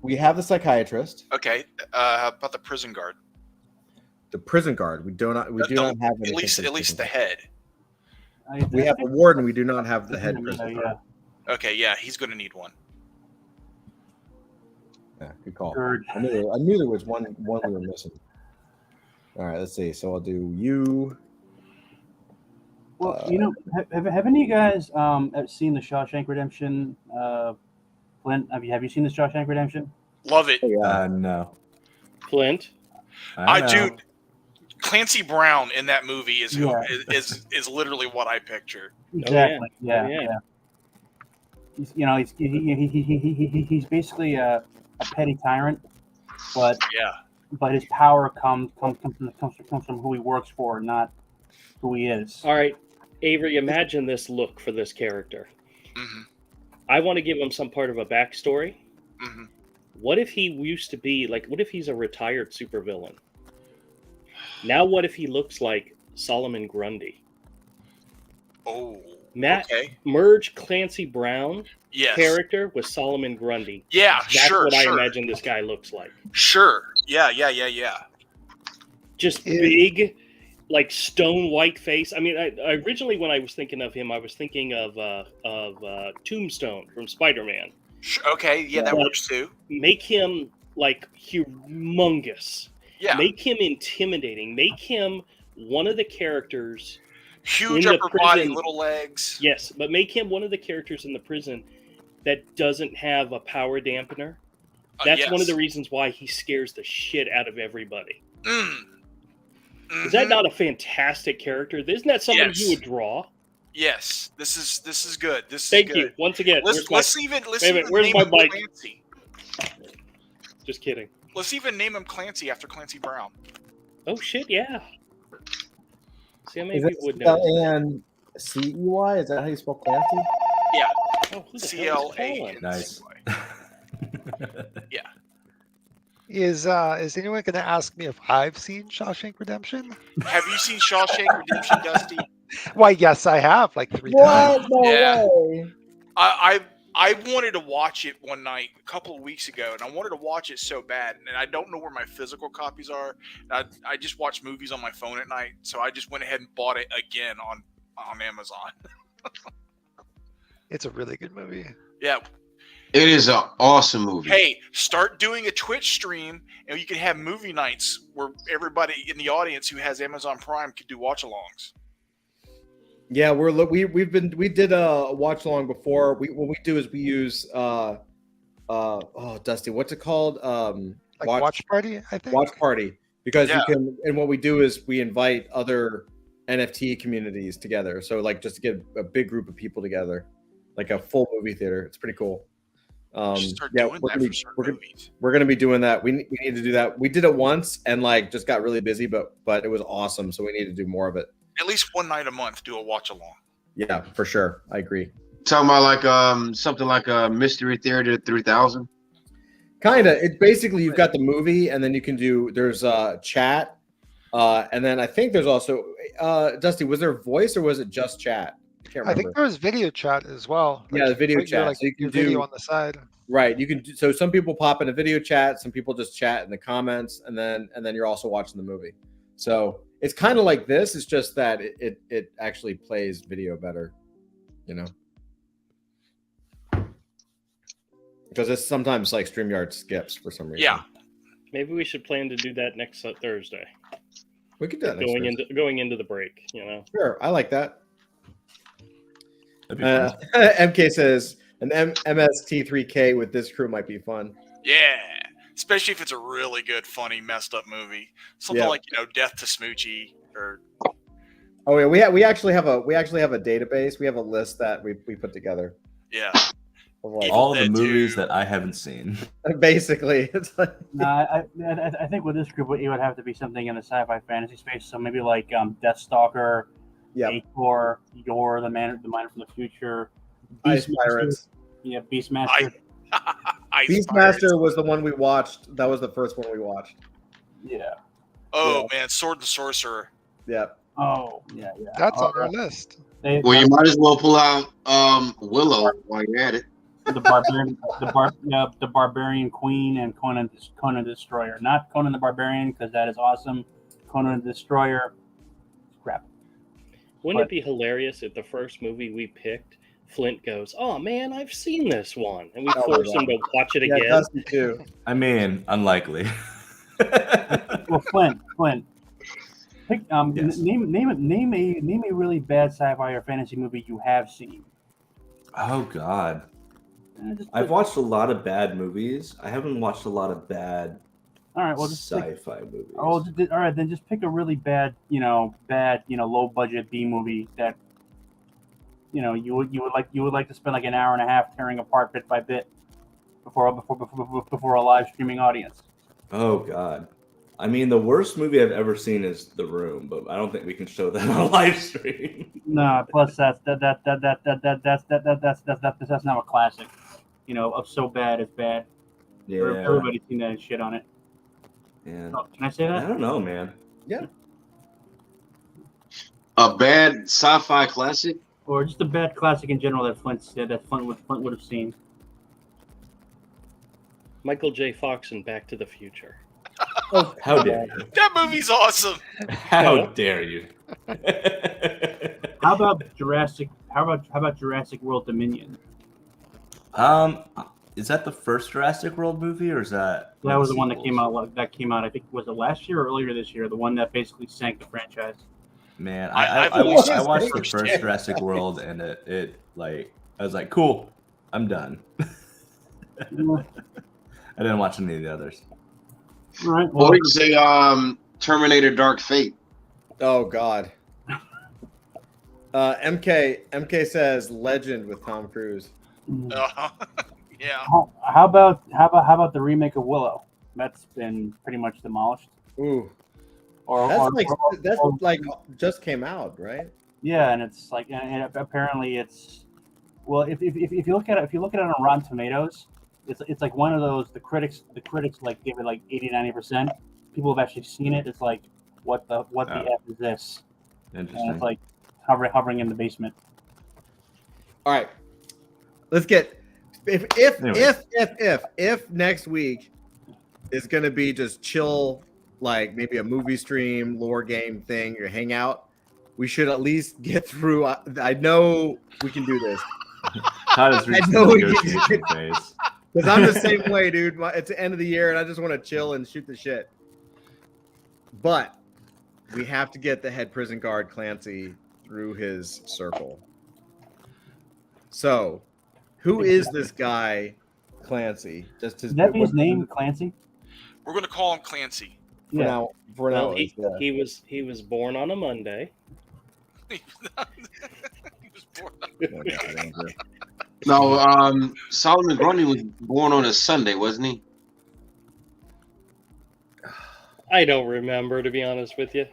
We have the psychiatrist. Okay. How about the prison guard? The prison guard. We do not have at least the head. We have the warden. We do not have the head prison guard. Okay, yeah, he's going to need one. Yeah, good call. I knew there was one we were missing. All right, let's see. So I'll do you. Well, have any of you guys seen the Shawshank Redemption? Flint, have you seen the Shawshank Redemption? Love it. No. Flint? Dude, Clancy Brown in that movie is literally what I picture. Exactly. Oh, yeah. He's basically a petty tyrant, but his power comes from who he works for, not who he is. All right, Avery, imagine this look for this character. Mm-hmm. I want to give him some part of a backstory. Mm-hmm. What if he used to be what if he's a retired supervillain? Now what if he looks like Solomon Grundy? Oh, Matt, okay. merge Clancy Brown character with Solomon Grundy. Yeah, That's what I imagine this guy looks like. Sure. Yeah. Just big, like stone white face. I mean, I originally when I was thinking of him, I was thinking of Tombstone from Spider-Man. Okay, yeah, that works too. Make him like humongous. Yeah. Make him intimidating. Make him one of the characters. Huge upper body, little legs. Yes, but make him one of the characters in the prison that doesn't have a power dampener. That's one of the reasons why he scares the shit out of everybody. Mm-hmm. Is that not a fantastic character? Isn't that something you would draw? Yes, this is good. Thank you once again. Let's even where's name my him mic? Clancy. Just kidding. Let's even name him Clancy after Clancy Brown. Oh shit! Yeah. See how many Is people would know. Cley? Is that how you spell Clancy? Yeah. Oh, who the CLA. hell is Colin? Nice. Yeah. Is anyone going to ask me if I've seen Shawshank Redemption? Have you seen Shawshank Redemption, Dusty? Why, yes, I have, like 3 times. No way. I wanted to watch it one night a couple of weeks ago, and I wanted to watch it so bad, and I don't know where my physical copies are. I just watch movies on my phone at night, so I just went ahead and bought it again on Amazon. It's a really good movie. Yeah. It is an awesome movie. Hey, start doing a Twitch stream, and you can have movie nights where everybody in the audience who has Amazon Prime could do watch-alongs. Yeah, we did a watch along before. What we do is we use Dusty, what's it called? Watch Party, I think. Watch Party, because you can, and what we do is we invite other NFT communities together. So like just to get a big group of people together, like a full movie theater. It's pretty cool. We're gonna be doing that. We need to do that. We did it once and like just got really busy, but it was awesome. So we need to do more of it. At least one night a month, do a watch along. Yeah, for sure. I agree. Talking about like something like a Mystery Theater 3000. Kinda. It's basically you've got the movie, and then you can do there's chat, and then I think there's also Dusty. Was there voice or was it just chat? I can't I think remember. there was video chat as well. Yeah, the you video put your, chat. So you can your video do on the side. right. You can do, so some people pop in a video chat, some people just chat in the comments, and then you're also watching the movie. So it's kind of like this. It's just that it actually plays video better, you know. Because it's sometimes like StreamYard skips for some reason. Yeah. Maybe we should plan to do that next Thursday. We could do that next Thursday. Going into the break, you know. Sure, I like that. That'd be fun. MK says an MST3K with this crew might be fun. Yeah. Especially if it's a really good, funny, messed up movie. Something Yeah. like, Death to Smoochie or Oh yeah, we actually have a database. We have a list that we put together. yeah. Of like, All the Dead movies 2. that I haven't seen. basically, it's like No, I think with this group, it would have to be something in the sci-fi fantasy space. So maybe like Deathstalker, yeah, Ator, Yor, the man from the future, Ice Pirates. Yeah, Beastmaster. Ice Beastmaster Pirates. was the one we watched. That was the first one we watched. Yeah. Oh man, Sword and Sorcerer. Yeah. Oh, yeah. That's on our list. Well, you might as well pull out Willow while you're at it. the Barbarian Queen and Conan the Destroyer. Not Conan the Barbarian because that is awesome. Conan the Destroyer, crap. Wouldn't it be hilarious if the first movie we picked, Flint goes, "Oh man, I've seen this one," and we Oh, force yeah. him to watch it Yeah, again? Dusty too. I mean, unlikely. Well, Flint. Pick, Yes. name a really bad sci-fi or fantasy movie you have seen. Oh God, Just I've pick- watched a lot of bad movies. I haven't watched a lot of bad All right, well, just pick, sci-fi movies. all right, then just pick a really bad, low budget B movie that, you would like to spend like an hour and a half tearing apart bit by bit before a live streaming audience. Oh God. I mean, the worst movie I've ever seen is The Room, but I don't think we can show that on a live stream. No, plus that's not a classic. Of so bad it's bad. Yeah. Everybody's seen that shit on it. Man. Oh, can I say I that? don't know, man. A bad sci-fi classic. Or just a bad classic in general that Flint would have seen. Michael J. Fox in Back to the Future. How dare you? That movie's awesome. How dare you? How about Jurassic? How about Jurassic World Dominion? Is that the first Jurassic World movie, or is that? That was the one that came out. That came out. I think was it last year or earlier this year? The one that basically sank the franchise. Man, I've I only watched seen the the first first two. Jurassic World, and it like I was like, cool, I'm done. I didn't watch any of the others. All right. Or you can say Terminator Dark Fate. Oh God. MK says Legend with Tom Cruise. Yeah. How about the remake of Willow? That's been pretty much demolished. Ooh, Or that's like just came out, right? yeah, and it's like, and apparently it's, well, if you look at it on Rotten Tomatoes, it's like one of those the critics like give it like 80-90%. People have actually seen it. It's like what the F is this? And Interesting. it's like hovering in the basement. All right, let's get if next week is gonna be just chill, like maybe a movie stream, lore game thing, or hangout, we should at least get through. I know we can do this. Todd has reached the know we can- negotiation phase. Because I'm the same way, dude. It's the end of the year, and I just want to chill and shoot the shit. But we have to get the head prison guard Clancy through his circle. So, who is this guy, Clancy? Just his Is that his name, Clancy? We're gonna call him Clancy. For now. For now, Well, he was born on a Monday. He was born- No, Solomon Grundy was born on a Sunday, wasn't he? I don't remember, to be honest with you.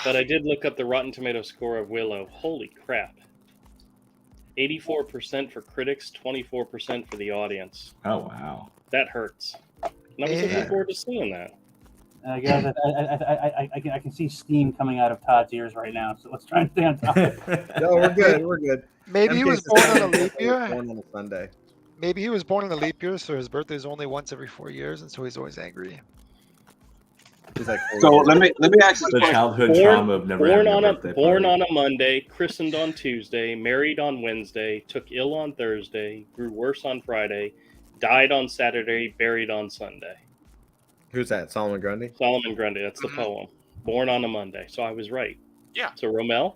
But I did look up the Rotten Tomato score of Willow. Holy crap. 84% for critics, 24% for the audience. Oh wow. That hurts. And I was looking forward to seeing that. Guys, I can see steam coming out of Todd's ears right now. So let's try and stay on top. No, we're good. We're good. Maybe he MK was says born on a he's leap year. Born on a Sunday. Maybe he was born in a leap year, so his birthday is only once every 4 years, and so he's always angry. He's like, So let me ask you The a question. childhood trauma of never having a birthday born party. on a Monday, christened on Tuesday, married on Wednesday, took ill on Thursday, grew worse on Friday, died on Saturday, buried on Sunday. Who's that? Solomon Grundy? Solomon Grundy, that's the poem. Born on a Monday. So I was right. Yeah. So Romel?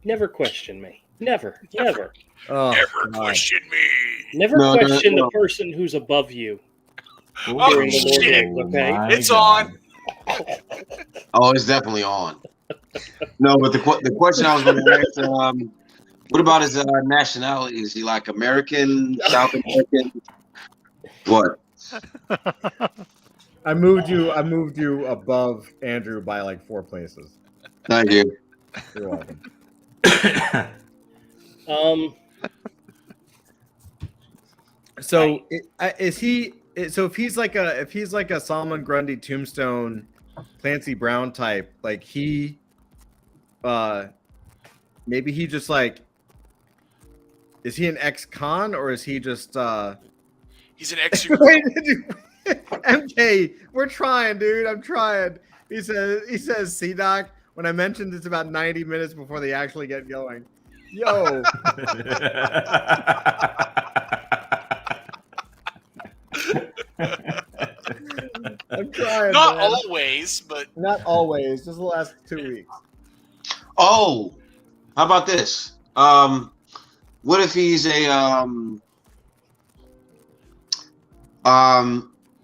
Never question me. Never. Oh, Never God. question me. Never No, no, question no. the person who's above you. Oh, During the Lord shit. Games, okay? my It's God. Oh, it's definitely on. No, but the question I was going to ask, what about his nationality? Is he like American, South American? What? I moved you above Andrew by like 4 places. Thank you. You're welcome. So is he? So if he's like a Solomon Grundy Tombstone, Clancy Brown type, like he, maybe he just like, is he an ex-con or is he just? He's an ex. Wait, MK, we're trying, dude. I'm trying. He says, C-Doc, when I mentioned it's about 90 minutes before they actually get going. Yo. I'm trying. Not man. always, but Not always. Just the last 2 weeks. Oh, how about this? What if he's a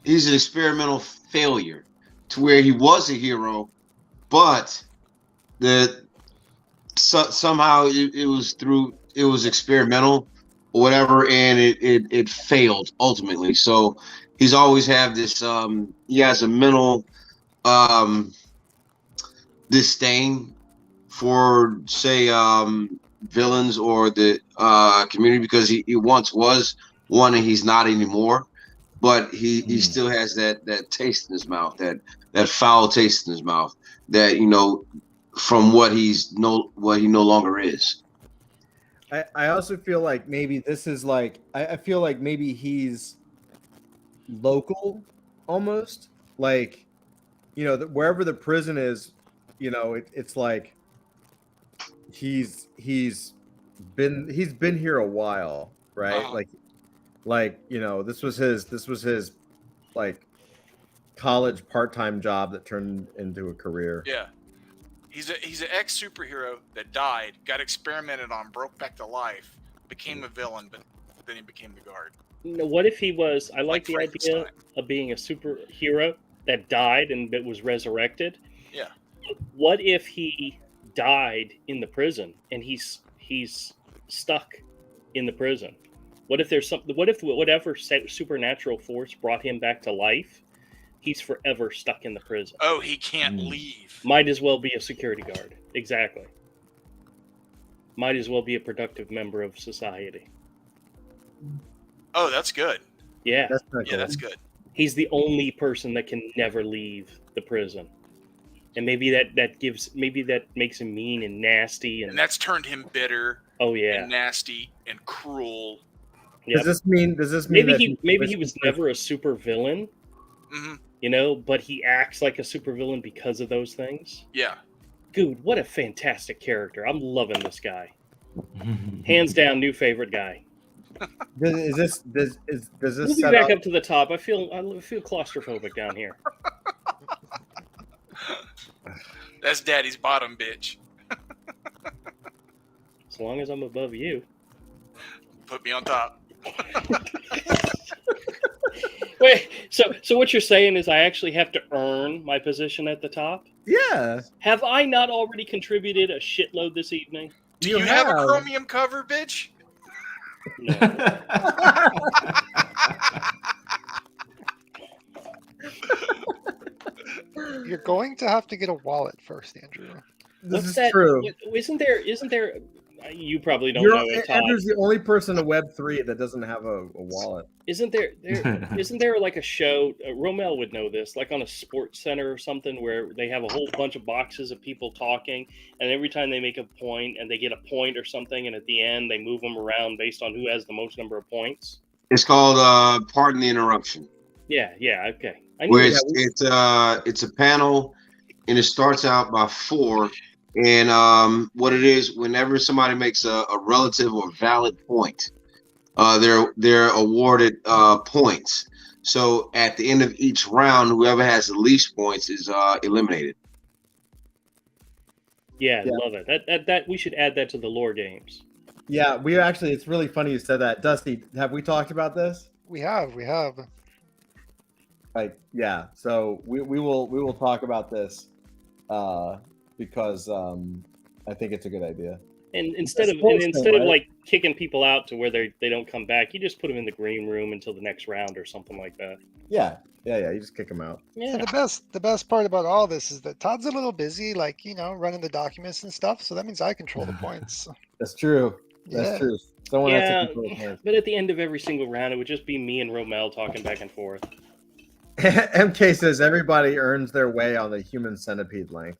he's an experimental failure to where he was a hero, but somehow it was experimental or whatever, and it failed ultimately. So he's always have this he has a mental disdain for say villains or the community because he once was one and he's not anymore, but he still has that taste in his mouth, that foul taste in his mouth, that from what he no longer is. I also feel like maybe this is like I feel like maybe he's local almost, like wherever the prison is, it's like he's been here a while, right? Uh-huh. Like this was his like college part-time job that turned into a career. yeah, he's an ex superhero that died, got experimented on, broke back to life, became a villain, but then he became the guard. What if he was? I like the idea Frankenstein. of being a superhero that died and that was resurrected. Yeah. What if he died in the prison and he's stuck in the prison? What if there's something? What if whatever supernatural force brought him back to life, he's forever stuck in the prison? Oh, he can't leave. Might as well be a security guard. Exactly. Might as well be a productive member of society. Oh, that's good. Yeah. That's kinda Yeah, cool. that's good. He's the only person that can never leave the prison. And maybe that makes him mean and nasty And that's turned him bitter oh yeah. and nasty and cruel. Yep. Does this mean Maybe he was never a super villain, Hmm. but he acts like a super villain because of those things. Yeah. Dude, what a fantastic character. I'm loving this guy. Hands down, new favorite guy. does this We'll be set back up? up to the top. I feel claustrophobic down here. That's daddy's bottom, bitch. As long as I'm above you. Put me on top. Wait, so what you're saying is I actually have to earn my position at the top? Yeah. Have I not already contributed a shitload this evening? Do you have a chromium cover, bitch? No. You're going to have to get a wallet first, Andrew. This What's is that? true. Isn't there? You probably don't You're, know it, Todd. Andrew's the only person in Web3 that doesn't have a wallet. Isn't there like a show? Romel would know this, like on a sports center or something, where they have a whole bunch of boxes of people talking, and every time they make a point and they get a point or something, and at the end they move them around based on who has the most number of points. It's called Pardon the Interruption. Yeah, okay. I Where knew it's a panel, and it starts out by 4. And what it is, whenever somebody makes a relative or valid point, they're awarded points. So at the end of each round, whoever has the least points is eliminated. Yeah, I love it. That we should add that to the lore games. Yeah, we actually. It's really funny you said that, Dusty. Have we talked about this? We have. Like, yeah. So we will talk about this because I think it's a good idea. And instead of like kicking people out to where they don't come back, you just put them in the green room until the next round or something like that. Yeah. You just kick them out. Yeah. And the best part about all this is that Todd's a little busy, like, running the documents and stuff. So that means I control the points. That's true. That's true. Someone has to control the points. But at the end of every single round, it would just be me and Romel talking back and forth. MK says everybody earns their way on the human centipede length.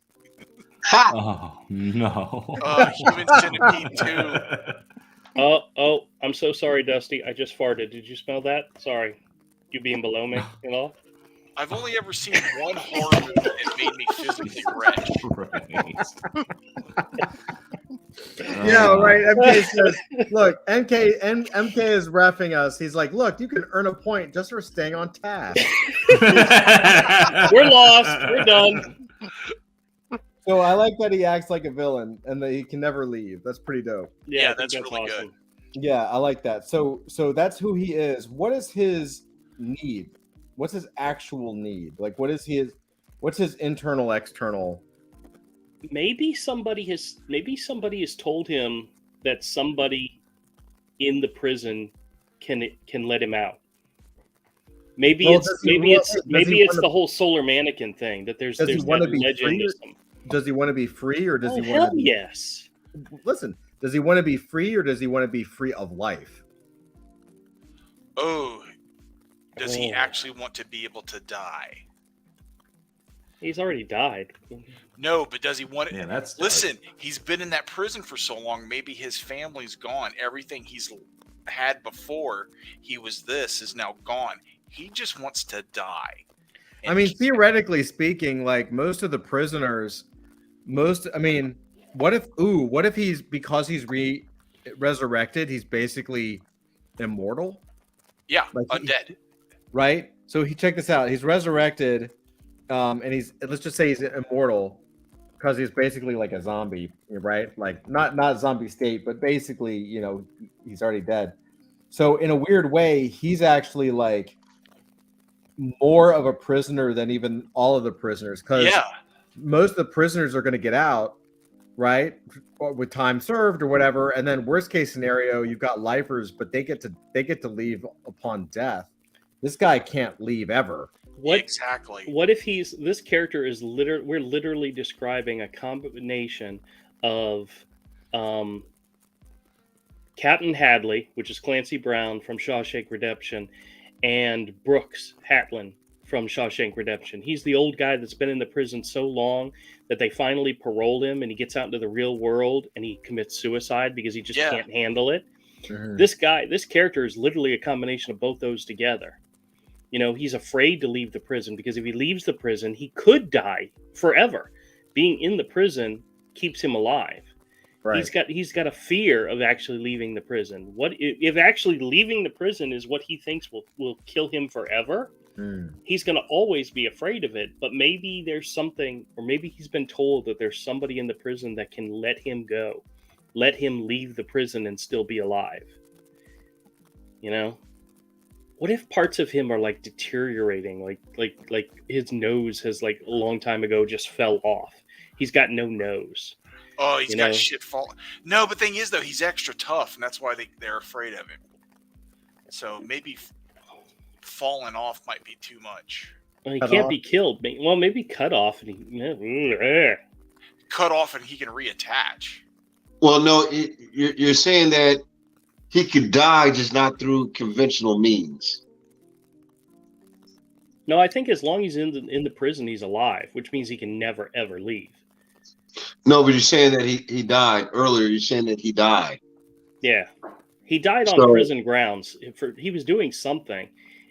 Ha! Oh no. Human centipede too. Oh, I'm so sorry, Dusty. I just farted. Did you smell that? Sorry. You being below me and all? I've only ever seen one horror movie that made me physically retch. Yeah, right. MK says, look, MK is reffing us. He's like, look, you can earn a point just for staying on task. We're lost. We're done. So I like that he acts like a villain and that he can never leave. That's pretty dope. Yeah, I think that's really good. Yeah, I like that. So that's who he is. What is his need? What's his actual need? Like, what's his internal, external? Maybe somebody has told him that somebody in the prison can let him out. Maybe it's the whole solar mannequin thing that there's that legend. Does he want to be free or does he want hell to be, yes. Listen, does he want to be free or does he want to be free of life? Oh, does he actually want to be able to die? He's already died. No, but does he want it? Yeah, that's Listen, he's been in that prison for so long. Maybe his family's gone. Everything he's had before he was this is now gone. He just wants to die. I mean, theoretically speaking, like most of the prisoners, what if he's, because he's resurrected, he's basically immortal? Yeah, like undead. Right? So check this out. He's resurrected, and let's just say he's immortal because he's basically like a zombie, right? Like not zombie state, but basically, he's already dead. So in a weird way, he's actually like more of a prisoner than even all of the prisoners, because most of the prisoners are going to get out, right, with time served or whatever, and then worst case scenario, you've got lifers, but they get to leave upon death. This guy can't leave ever. Exactly. What if this character is we're literally describing a combination of Captain Hadley, which is Clancy Brown from Shawshank Redemption, and Brooks Hatlin from Shawshank Redemption. He's the old guy that's been in the prison so long that they finally paroled him and he gets out into the real world and he commits suicide because he just can't handle it. Mm-hmm. This character is literally a combination of both those together. He's afraid to leave the prison because if he leaves the prison, he could die forever. Being in the prison keeps him alive. Right. He's got a fear of actually leaving the prison. What if actually leaving the prison is what he thinks will kill him forever? He's going to always be afraid of it. But maybe there's something, or maybe he's been told that there's somebody in the prison that can let him go, let him leave the prison and still be alive. What if parts of him are like deteriorating, like his nose has like a long time ago just fell off. He's got no nose. Oh, he's got shit fall. No, but thing is though, he's extra tough, and that's why they're afraid of him. So maybe falling off might be too much. Well, he can't be killed. Well, maybe cut off. And cut off and he can reattach. Well, no, you're saying that he could die, just not through conventional means. No, I think as long as he's in the prison, he's alive, which means he can never ever leave. No, but you're saying that he died earlier. You're saying that he died. Yeah, he died on prison grounds. He was doing something,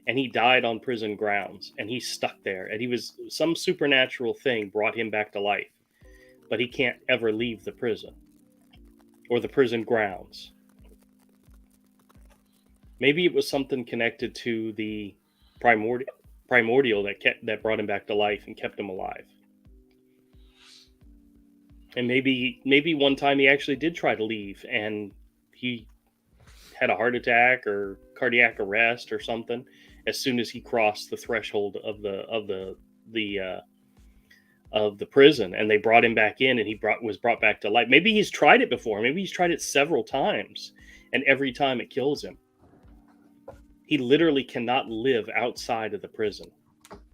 and he died on prison grounds, and he's stuck there. And some supernatural thing brought him back to life, but he can't ever leave the prison or the prison grounds. Maybe it was something connected to the primordial that brought him back to life and kept him alive. And maybe one time he actually did try to leave, and he had a heart attack or cardiac arrest or something as soon as he crossed the threshold of the prison, and they brought him back in, and he was brought back to life. Maybe he's tried it before. Maybe he's tried it several times, and every time it kills him. He literally cannot live outside of the prison.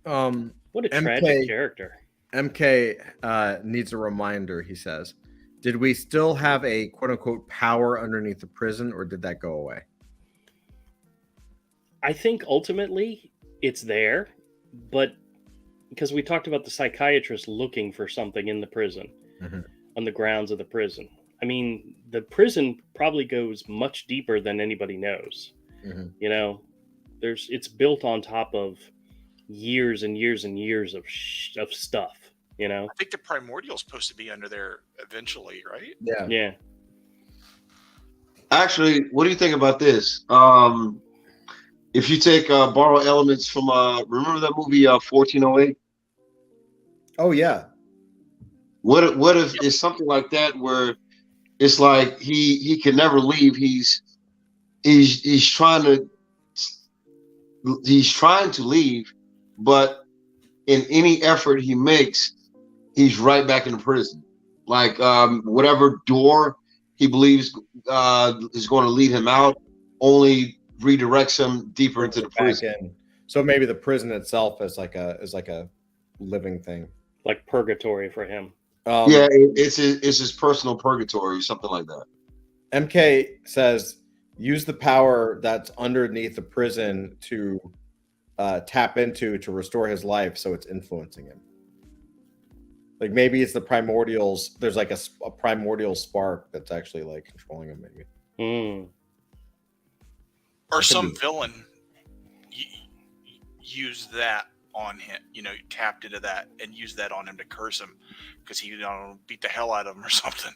What a tragic character. MK needs a reminder, he says. Did we still have a quote-unquote power underneath the prison, or did that go away? I think ultimately it's there, but because we talked about the psychiatrist looking for something in the prison, on the grounds of the prison. I mean, the prison probably goes much deeper than anybody knows. You know, it's built on top of years and years and years of stuff. You know, I think the primordial is supposed to be under there eventually, right? Yeah. Actually, what do you think about this? If you take borrow elements from remember that movie 1408? Oh yeah. What if it's something like that where it's like he can never leave. He's trying to leave, but in any effort he makes, he's right back in the prison. Like whatever door he believes is going to lead him out only redirects him deeper into the prison. So maybe the prison itself is like a living thing, like purgatory for him. Yeah, it's his personal purgatory, something like that. MK says use the power that's underneath the prison to tap into to restore his life, so it's influencing him. Like maybe it's the primordials. There's like a primordial spark that's actually like controlling him. Maybe. Or some villain used that on him. You know, tapped into that and used that on him to curse him because he beat the hell out of him or something.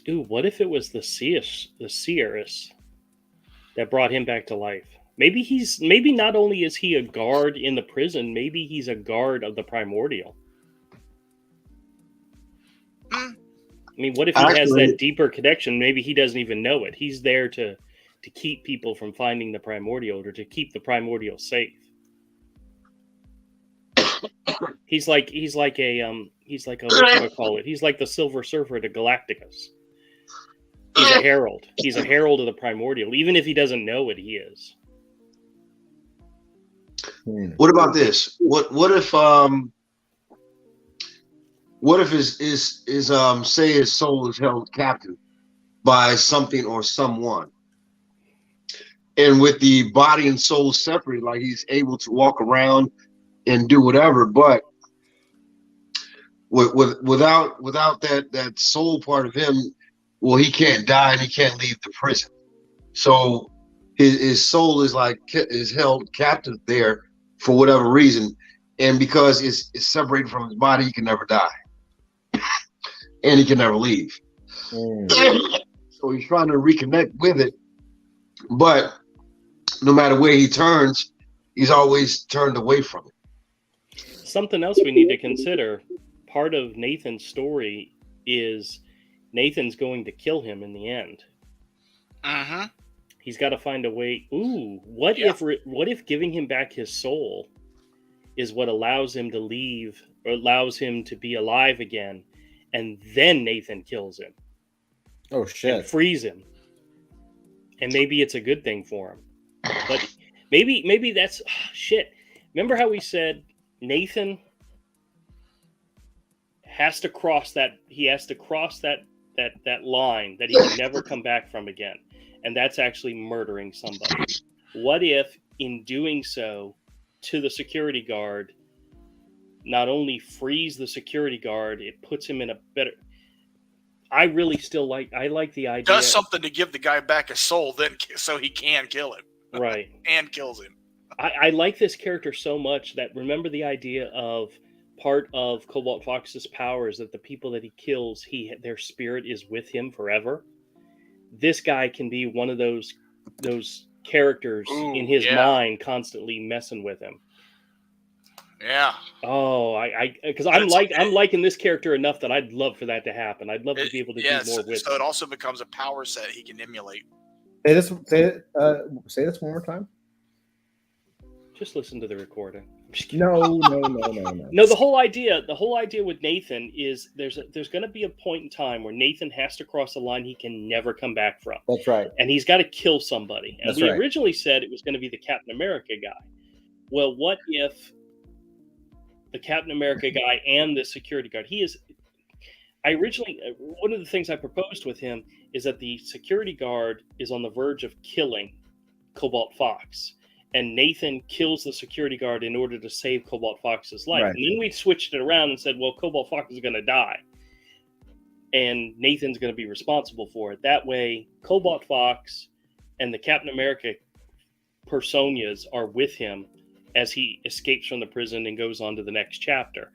Ooh, what if it was the Seeress that brought him back to life? Maybe not only is he a guard in the prison, maybe he's a guard of the primordial. I mean, what if he has that deeper connection? Maybe he doesn't even know it. He's there to keep people from finding the primordial or to keep the primordial safe. He's like a what do I call it? He's like the Silver Surfer to Galacticus. He's a herald. He's a herald of the primordial, even if he doesn't know it. He is. What about this? What if his say his soul is held captive by something or someone, and with the body and soul separate, like he's able to walk around and do whatever, but without that soul part of him, well, he can't die and he can't leave the prison. So his soul is held captive there for whatever reason, and because it's separated from his body, he can never die, and he can never leave. So he's trying to reconnect with it, but no matter where he turns, he's always turned away from it. Something else we need to consider, part of Nathan's story is Nathan's going to kill him in the end. He's got to find a way. Ooh, what if giving him back his soul is what allows him to leave or allows him to be alive again, and then Nathan kills him? Oh shit! And frees him, and maybe it's a good thing for him. But maybe that's shit. Remember how we said Nathan has to cross that. He has to cross that line that he can never come back from again, and that's actually murdering somebody. What if, in doing so, to the security guard, not only frees the security guard, it puts him in a better. I really still like. I like the idea. Does something to give the guy back his soul, then so he can kill him. Right. And kills him. I like this character so much that, remember the idea of part of Cobalt Fox's power is that the people that he kills, their spirit is with him forever. This guy can be one of those characters in his mind, constantly messing with him. Yeah. Oh, because I'm liking this character enough that I'd love for that to happen. I'd love to be able to do more with. So it also becomes a power set he can emulate. Say this one more time. Just listen to the recording. No. No, the whole idea with Nathan is there's going to be a point in time where Nathan has to cross a line he can never come back from. That's right. And he's got to kill somebody. And That's we right. originally said it was going to be the Captain America guy. Well, what if the Captain America guy and the security guard? One of the things I proposed with him is that the security guard is on the verge of killing Cobalt Fox, and Nathan kills the security guard in order to save Cobalt Fox's life. Right. And then we switched it around and said, well, Cobalt Fox is going to die, and Nathan's going to be responsible for it. That way, Cobalt Fox and the Captain America personas are with him as he escapes from the prison and goes on to the next chapter.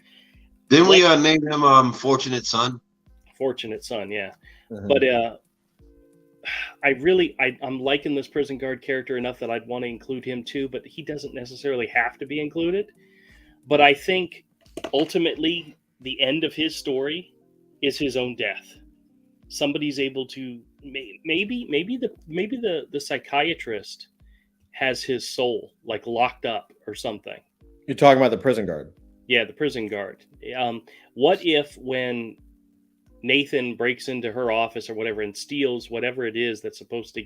Then we named him Fortunate Son. Fortunate Son, yeah. Mhm. But I'm liking this prison guard character enough that I'd want to include him too, but he doesn't necessarily have to be included. But I think ultimately the end of his story is his own death. Somebody's able to maybe the psychiatrist has his soul like locked up or something. You're talking about the prison guard. Yeah, the prison guard. What if when Nathan breaks into her office or whatever and steals whatever it is that's supposed to,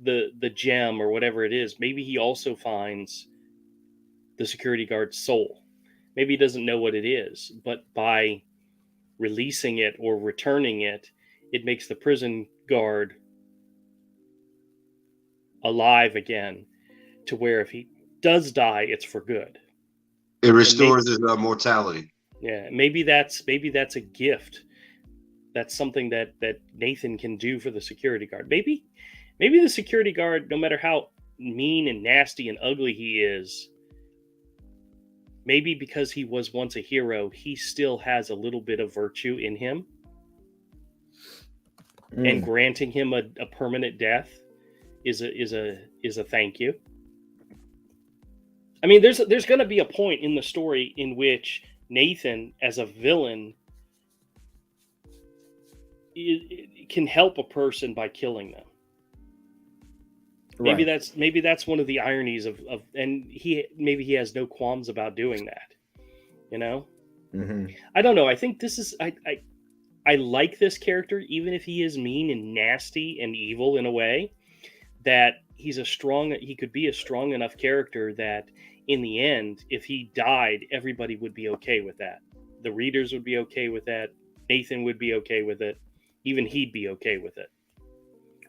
the gem or whatever it is, maybe he also finds the security guard's soul. Maybe he doesn't know what it is, but by releasing it or returning it, it makes the prison guard alive again, to where if he does die, it's for good. It restores his mortality. Yeah, maybe that's a gift. That's something that Nathan can do for the security guard. Maybe the security guard, no matter how mean and nasty and ugly he is, maybe because he was once a hero, he still has a little bit of virtue in him. And granting him a permanent death is a thank you. I mean, there's going to be a point in the story in which Nathan, as a villain, can help a person by killing them. Maybe that's one of the ironies of and he has no qualms about doing that. You know, I don't know. I think this is I like this character, even if he is mean and nasty and evil in a way. That he could be a strong enough character that in the end, if he died, everybody would be okay with that. The readers would be okay with that. Nathan would be okay with it. Even he'd be okay with it.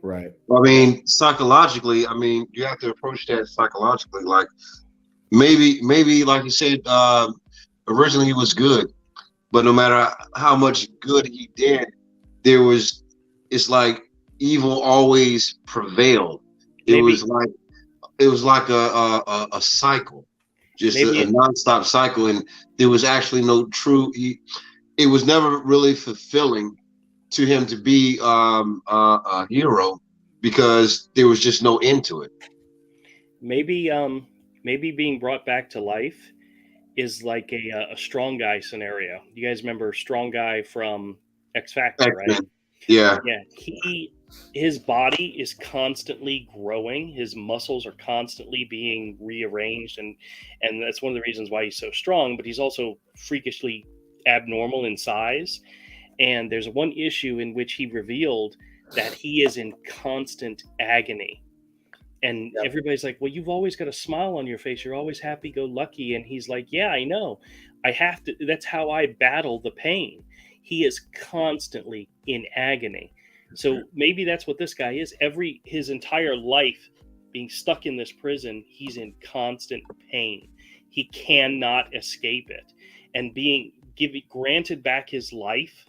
Right. I mean, psychologically, you have to approach that psychologically. Like maybe like you said, originally he was good, but no matter how much good he did, it's like evil always prevailed. It was like a cycle, just a nonstop cycle, and there was actually no true. It was never really fulfilling to him to be a hero because there was just no end to it. Maybe being brought back to life is like a strong guy scenario. You guys remember Strong Guy from X Factor, right? Yeah. His body is constantly growing. His muscles are constantly being rearranged, and that's one of the reasons why he's so strong. But he's also freakishly abnormal in size. And there's one issue in which he revealed that he is in constant agony. And Yep. everybody's like, well, you've always got a smile on your face. You're always happy-go-lucky. And he's like, yeah, I know. I have to. That's how I battle the pain. He is constantly in agony. So maybe that's what this guy is. His entire life being stuck in this prison, he's in constant pain. He cannot escape it. And being granted back his life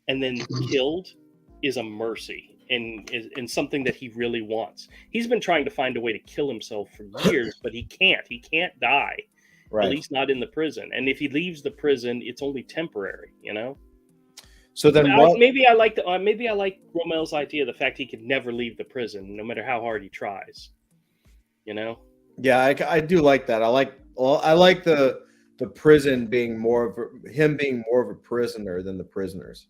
and then killed is a mercy and something that he really wants. He's been trying to find a way to kill himself for years, but he can't. He can't die, at Right. least not in the prison. And if he leaves the prison, it's only temporary, you know? So then what? Maybe I like Romel's idea, the fact he could never leave the prison, no matter how hard he tries. You know? Yeah, I do like that. I like the prison being more of him being more of a prisoner than the prisoners.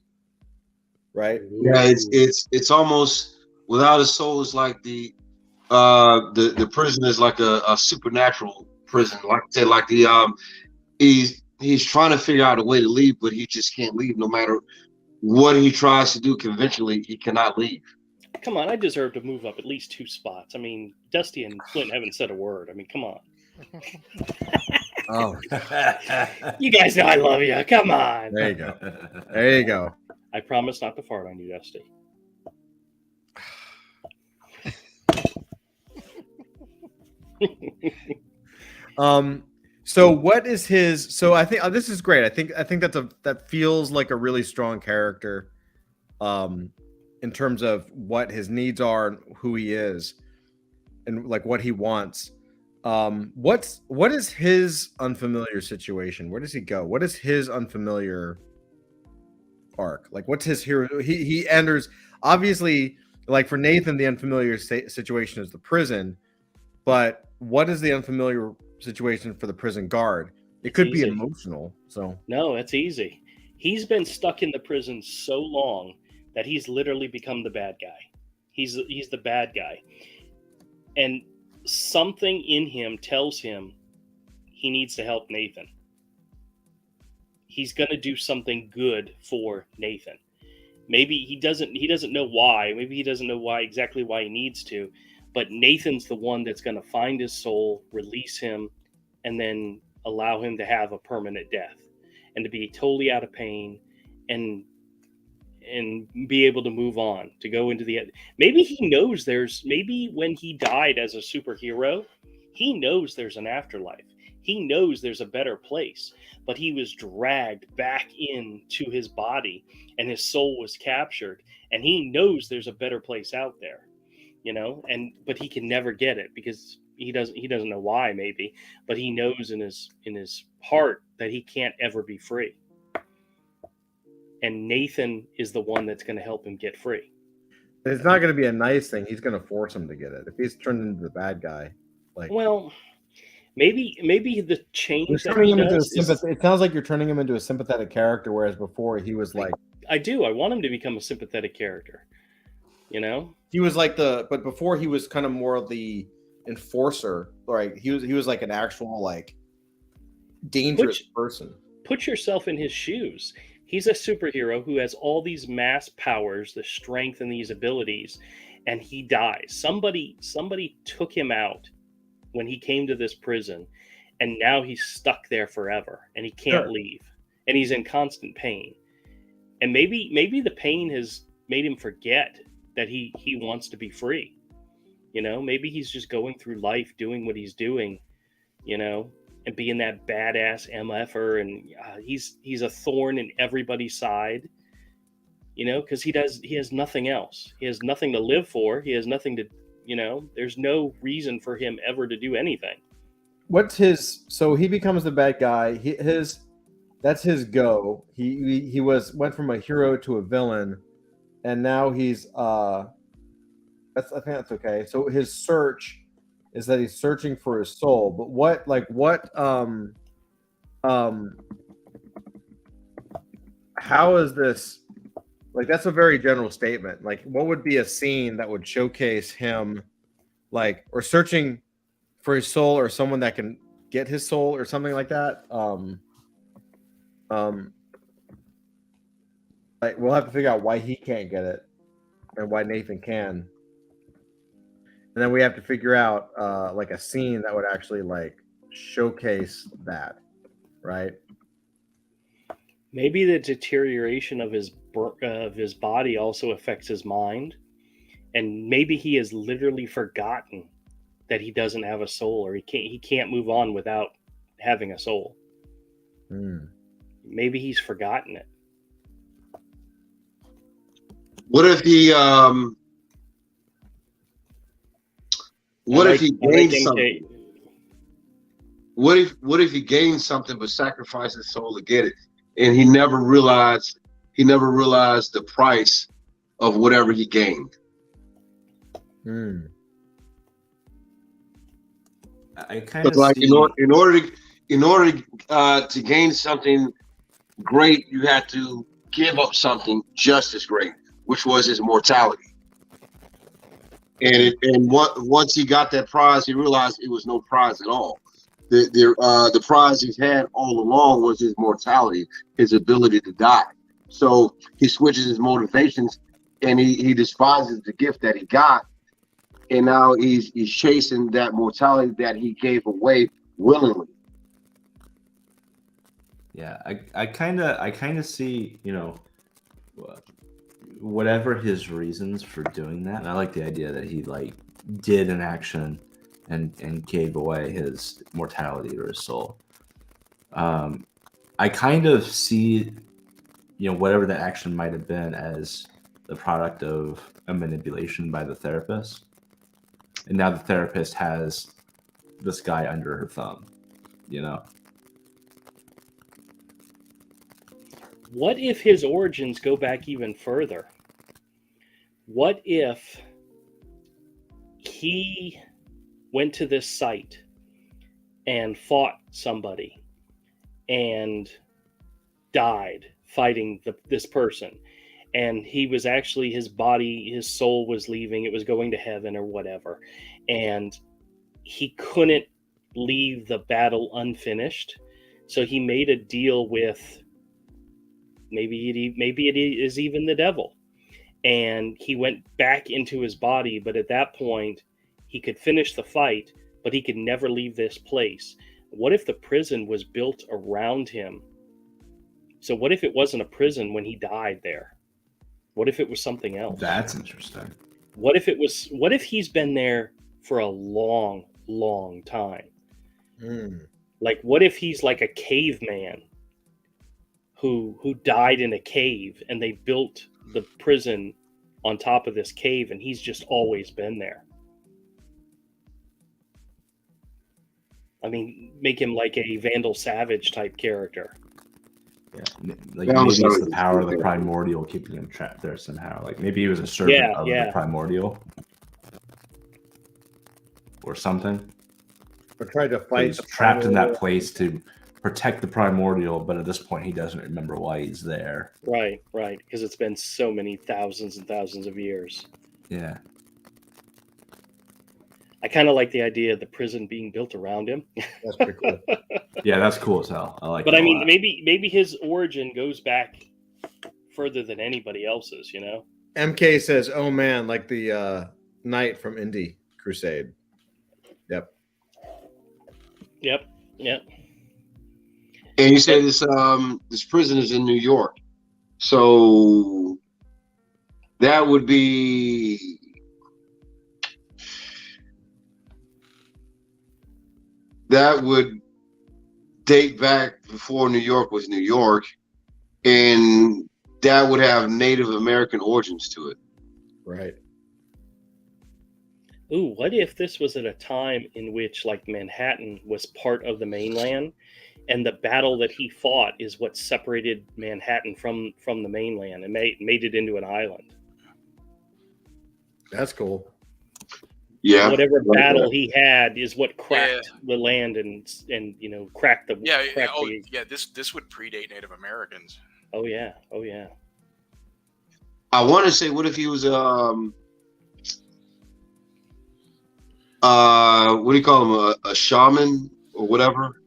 Right? Yeah, it's almost without a soul. It's like the prison is like a supernatural prison. Like I said, like he's trying to figure out a way to leave, but he just can't leave. No matter what he tries to do conventionally, he cannot leave. Come on, I deserve to move up at least 2 spots. I mean, Dusty and Flint haven't said a word. I mean, come on. Oh, You guys know I love you. Come on. there you go. There you go. I promise not to fart on you, Dusty. So what is his? So I think this is great. I think that feels like a really strong character, in terms of what his needs are and who he is, and like what he wants. What is his unfamiliar situation? Where does he go? What is his unfamiliar arc? Like, what's his hero? He enters, obviously, like for Nathan, the unfamiliar situation is the prison, but what is the unfamiliar situation for the prison guard? It could be emotional. So no, that's easy. He's been stuck in the prison so long that he's literally become the bad guy. He's the bad guy, and something in him tells him he needs to help Nathan. He's going to do something good for Nathan. Maybe he doesn't know why. Maybe he doesn't know exactly why he needs to, but Nathan's the one that's going to find his soul, release him, and then allow him to have a permanent death and to be totally out of pain and be able to move on, to go into the... Maybe he knows maybe when he died as a superhero, he knows there's an afterlife. He knows there's a better place, but he was dragged back into his body and his soul was captured, and he knows there's a better place out there, you know, but he can never get it because he doesn't know why, maybe, but he knows in his heart that he can't ever be free. And Nathan is the one that's going to help him get free. it's not going to be a nice thing. He's going to force him to get it. If he's turned into the bad guy, like, well, maybe the change you're turning him into it sounds like you're turning him into a sympathetic character, whereas before he was like, I want him to become a sympathetic character, you know. He was like but before he was kind of more of the enforcer, right? He was like an actual like dangerous person. Put yourself in his shoes. He's a superhero who has all these mass powers, the strength and these abilities, and he dies. Somebody took him out when he came to this prison, and now he's stuck there forever, and he can't leave, and he's in constant pain. And maybe the pain has made him forget that he wants to be free. You know, maybe he's just going through life doing what he's doing, you know, and being that badass MFer, and he's a thorn in everybody's side, you know, because he has nothing else. He has nothing to live for. He has nothing to, you know, there's no reason for him ever to do anything. So he becomes the bad guy. That's his go. He went from a hero to a villain, and now he's I think that's okay. So his search is that he's searching for his soul. But how is this? Like, that's a very general statement. Like, what would be a scene that would showcase him, like, or searching for his soul, or someone that can get his soul, or something like that? Like, we'll have to figure out why he can't get it and why Nathan can. and then we have to figure out like a scene that would actually like showcase that, right? Maybe the deterioration of his body also affects his mind, and maybe he has literally forgotten that he doesn't have a soul, or he can't move on without having a soul. Maybe he's forgotten it. What if he gained something? What if he gained something but sacrificed his soul to get it, and he never realized the price of whatever he gained? I kind of like see... in order to gain something great, you had to give up something just as great, which was his mortality. And once he got that prize, he realized it was no prize at all. The prize he's had all along was his mortality, his ability to die. So he switches his motivations, and he despises the gift that he got, and now he's chasing that mortality that he gave away willingly. Yeah, I kind of see, you know, whatever his reasons for doing that. And I like the idea that he like did an action and gave away his mortality or his soul. I kind of see, you know, whatever the action might have been as the product of a manipulation by the therapist. And now the therapist has this guy under her thumb, you know? What if his origins go back even further? What if he went to this site and fought somebody and died fighting this person, and he was actually, his body, his soul was leaving, it was going to heaven or whatever, and he couldn't leave the battle unfinished, so he made a deal with maybe it is even the devil, and he went back into his body, but at that point he could finish the fight, but he could never leave this place. What if the prison was built around him? So what if it wasn't a prison when he died there? What if it was something else? That's interesting. What if he's been there for a long, long time? Like, what if he's like a caveman who died in a cave, and they built the prison on top of this cave, and he's just always been there? I mean, make him like a Vandal Savage type character. Yeah, like maybe it's the power of the primordial keeping him trapped there somehow. Like maybe he was a servant of the primordial or something. Or tried to fight. He's trapped in that place to protect the primordial, but at this point he doesn't remember why he's there. Right, because it's been so many thousands and thousands of years. Yeah. I kind of like the idea of the prison being built around him. That's pretty cool. Yeah, that's cool as hell. I like. But I mean, maybe his origin goes back further than anybody else's. You know. MK says, "Oh man, like the knight from Indie Crusade." Yep. And you say this prison is in New York, so that would be. That would date back before New York was New York, and that would have Native American origins to it. Right. Ooh, what if this was at a time in which, like, Manhattan was part of the mainland, and the battle that he fought is what separated Manhattan from the mainland and made it into an island? That's cool. Yeah. Whatever battle he had is what cracked the land and you know, cracked the This would predate Native Americans. Oh yeah. I want to say, what if he was what do you call him, a shaman or whatever?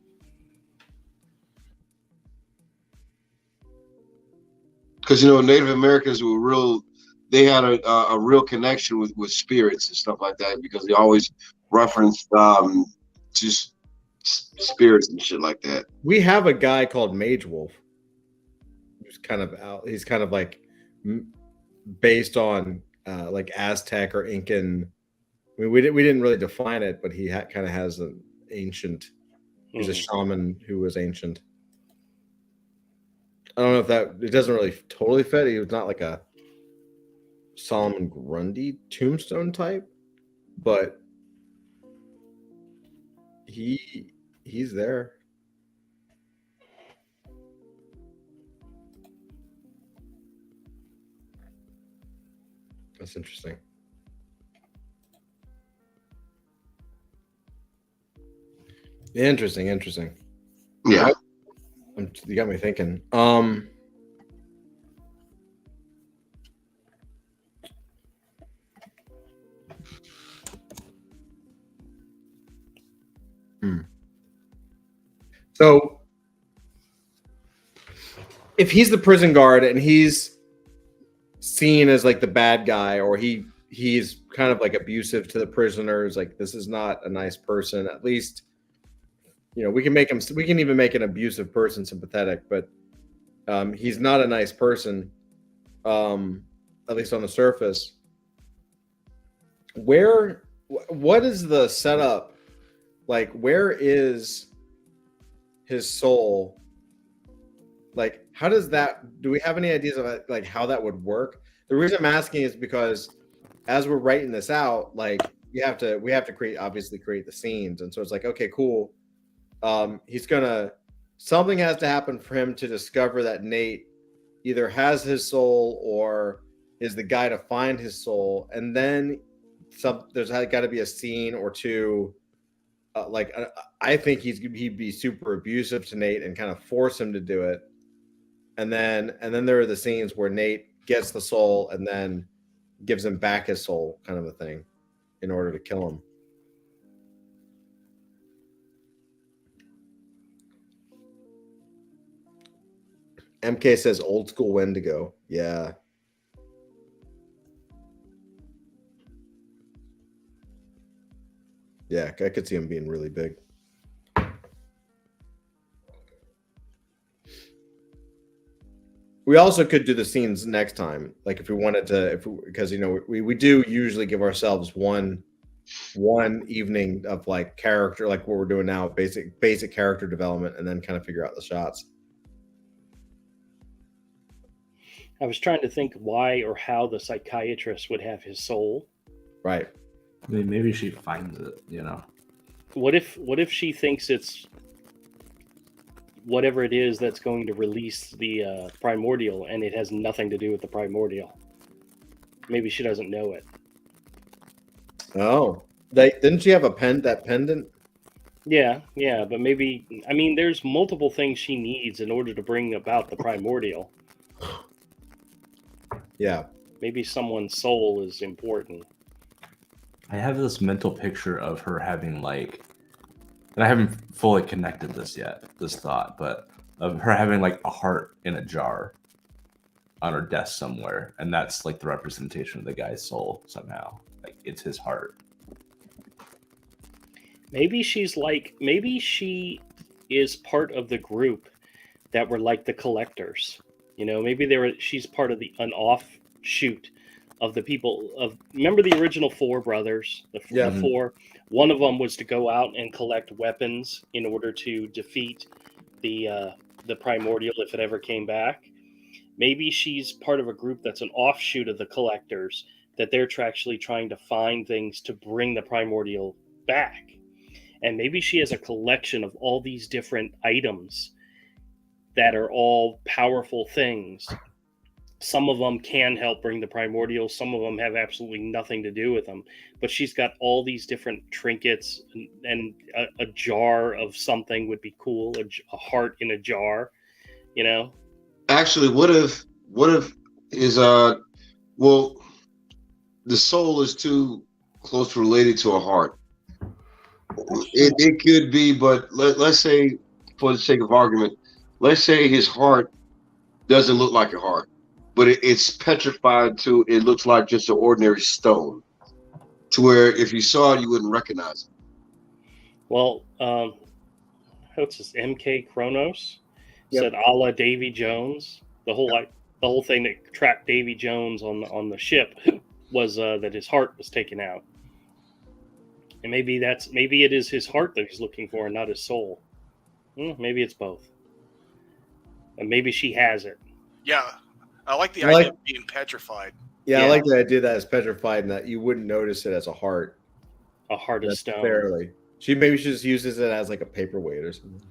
Because, you know, Native Americans were real they had a real connection with spirits and stuff like that, because they always referenced just spirits and shit like that. We have a guy called Mage Wolf. Who's kind of out. He's kind of like based on like Aztec or Incan. I mean, we didn't really define it, but he kind of has an ancient. He's a shaman who was ancient. I don't know if it doesn't really totally fit. He was not like a Solomon Grundy tombstone type, but he's there. That's interesting. Interesting. Yeah. You got me thinking. So if he's the prison guard and he's seen as like the bad guy, or he's kind of like abusive to the prisoners, like this is not a nice person, at least, you know, we can even make an abusive person sympathetic, but he's not a nice person, at least on the surface. What is the setup? Like, where is his soul? Like, how does that, do we have any ideas of like how that would work? The reason I'm asking is because as we're writing this out, like we have to create the scenes. And so it's like, okay, cool. Something has to happen for him to discover that Nate either has his soul or is the guy to find his soul. And then there's got to be a scene or two. I think he'd be super abusive to Nate and kind of force him to do it. And then there are the scenes where Nate gets the soul and then gives him back his soul, kind of a thing, in order to kill him. MK says old school Wendigo. Yeah. Yeah, I could see him being really big. We also could do the scenes next time, like if we wanted to, because you know we do usually give ourselves one evening of like character, like what we're doing now, basic character development, and then kind of figure out the shots. I was trying to think why or how the psychiatrist would have his soul. Right. I mean, maybe she finds it, you know. What if she thinks it's whatever it is that's going to release the primordial, and it has nothing to do with the primordial? Maybe she doesn't know it. Oh, didn't she have that pendant? Yeah, but maybe, I mean, there's multiple things she needs in order to bring about the primordial. Yeah. Maybe someone's soul is important. I have this mental picture of her having like, and I haven't fully connected this thought, but of her having like a heart in a jar on her desk somewhere, and that's like the representation of the guy's soul somehow. Like it's his heart. Maybe she is part of the group that were like the collectors. You know, maybe she's part of an offshoot of the people of, remember the original four brothers, the four. One of them was to go out and collect weapons in order to defeat the primordial if it ever came back. Maybe she's part of a group that's an offshoot of the collectors, that they're actually trying to find things to bring the primordial back. And maybe she has a collection of all these different items that are all powerful things. Some of them can help bring the primordial. Some of them have absolutely nothing to do with them. But she's got all these different trinkets, and a jar of something would be cool. A heart in a jar, you know? Actually, what if is well, the soul is too close related to a heart. It could be, but let's say, for the sake of argument, let's say his heart doesn't look like a heart. but it's petrified to. It looks like just an ordinary stone, to where if you saw it, you wouldn't recognize it. Well, what's this? MK Kronos Yep. said, a la Davy Jones. The whole thing that trapped Davy Jones on the ship was that his heart was taken out, and maybe it is his heart that he's looking for, and not his soul. Maybe it's both, and maybe she has it. Yeah, I like the idea of being petrified. Yeah, I like the idea that it's petrified and that you wouldn't notice it as a heart. A heart of stone. Barely. She just uses it as like a paperweight or something.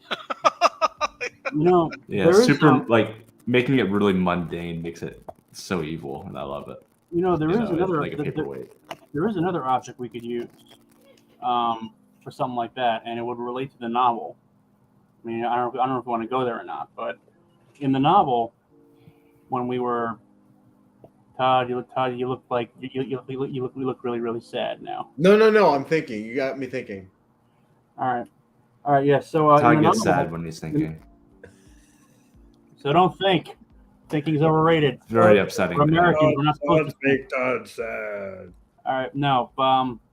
Yeah, super like making it really mundane makes it so evil, and I love it. There is another like a paperweight. There is another object we could use for something like that, and it would relate to the novel. I mean, I don't know if we want to go there or not, but in the novel, when we were Todd, you look like you look really, really sad now. No. I'm thinking. You got me thinking. All right. Yeah. So Todd gets sad when he's thinking. So don't think. Thinking's overrated. It's very upsetting. For Americans, we're not supposed to make Todd sad. All right. No.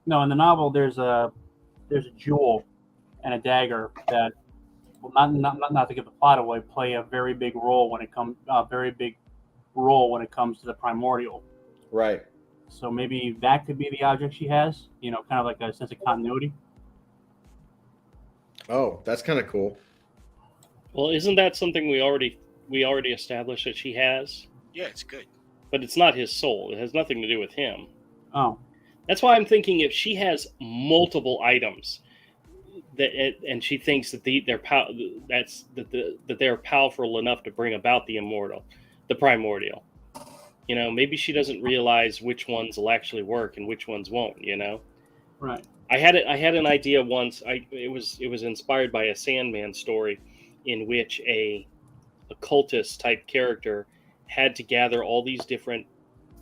No. In the novel, there's a jewel and a dagger that, well, not to give the plot away, play a very big role when it comes to the primordial. Right. So maybe that could be the object she has. Kind of like a sense of continuity. Oh, that's kind of cool. Well, isn't that something we already established that she has? Yeah, it's good. But it's not his soul. It has nothing to do with him. Oh. That's why I'm thinking if she has multiple items and she thinks that they're powerful enough to bring about the primordial. Maybe she doesn't realize which ones will actually work and which ones won't. Right. I had an idea once. It was inspired by a Sandman story, in which a cultist type character had to gather all these different,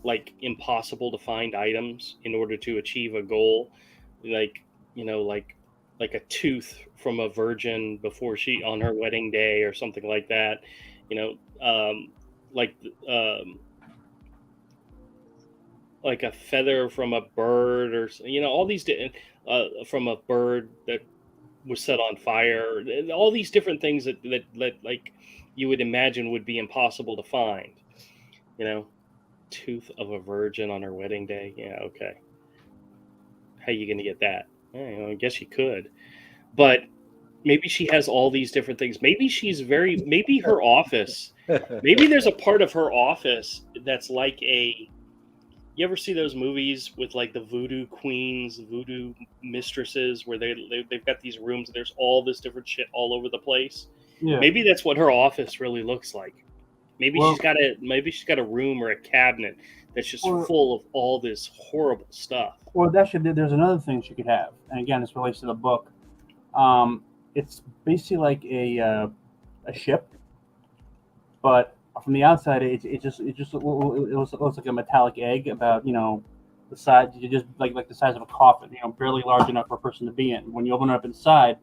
like, impossible to find items in order to achieve a goal, like a tooth from a virgin before on her wedding day or something like that. Like a feather from a bird, or all these from a bird that was set on fire. All these different things that like you would imagine would be impossible to find. Tooth of a virgin on her wedding day. Yeah, okay. How are you going to get that? I guess you could, but maybe she has all these different things. Maybe maybe her office. Maybe there's a part of her office that's like a. You ever see those movies with like the voodoo queens, voodoo mistresses, where they've got these rooms and there's all this different shit all over the place? Yeah. Maybe that's what her office really looks like. Maybe she's got a room or a cabinet that's just full of all this horrible stuff. Or there's another thing she could have, and again, this relates to the book. It's basically like a ship, but from the outside, it looks like a metallic egg, about the size, just like the size of a coffin, barely large enough for a person to be in. When you open it up inside,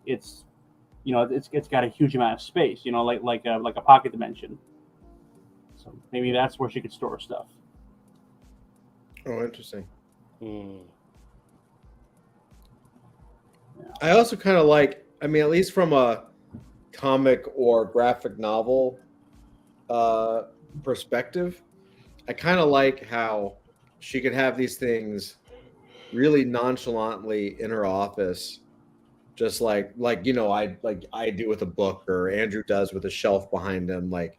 it's got a huge amount of space, like a pocket dimension. So maybe that's where she could store stuff. Oh, interesting. Hmm. I also kind of like, at least from a comic or graphic novel perspective, I kind of like how she could have these things really nonchalantly in her office, just like I do with a book, or Andrew does with a shelf behind him. Like,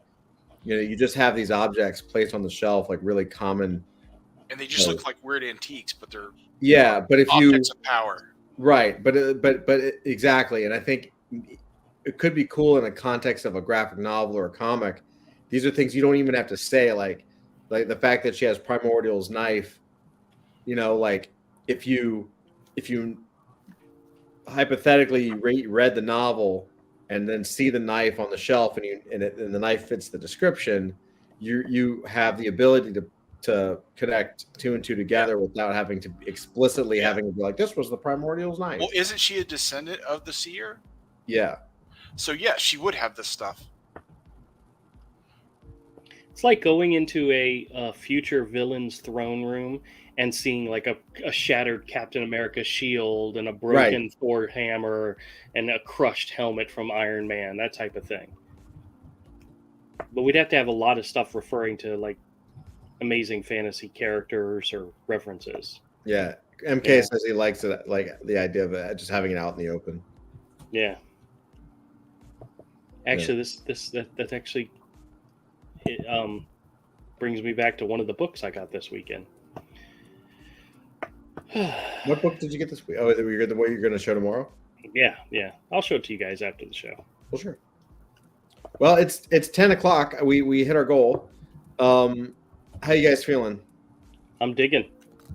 you just have these objects placed on the shelf, like really common, and they just look like weird antiques, but they're but if objects of power. Right, but exactly, and I think it could be cool in the context of a graphic novel or a comic. These are things you don't even have to say, like the fact that she has Primordial's knife. Like if you hypothetically read the novel and then see the knife on the shelf, and the knife fits the description, you have the ability to connect two and two together without having to explicitly having to be like, this was the Primordial's knife. Well, isn't she a descendant of the seer? Yeah. So yeah, she would have this stuff. It's like going into a future villain's throne room and seeing like a shattered Captain America shield and a broken Thor hammer and a crushed helmet from Iron Man, that type of thing. But we'd have to have a lot of stuff referring to like amazing fantasy characters or references. Yeah. MK says he likes it, like the idea of it, just having it out in the open. Yeah. Actually, that actually brings me back to one of the books I got this weekend. What book did you get this week? Oh, is it what you're going to show tomorrow? Yeah. I'll show it to you guys after the show. Well, sure. Well, it's 10 o'clock. We hit our goal. How you guys feeling? I'm digging.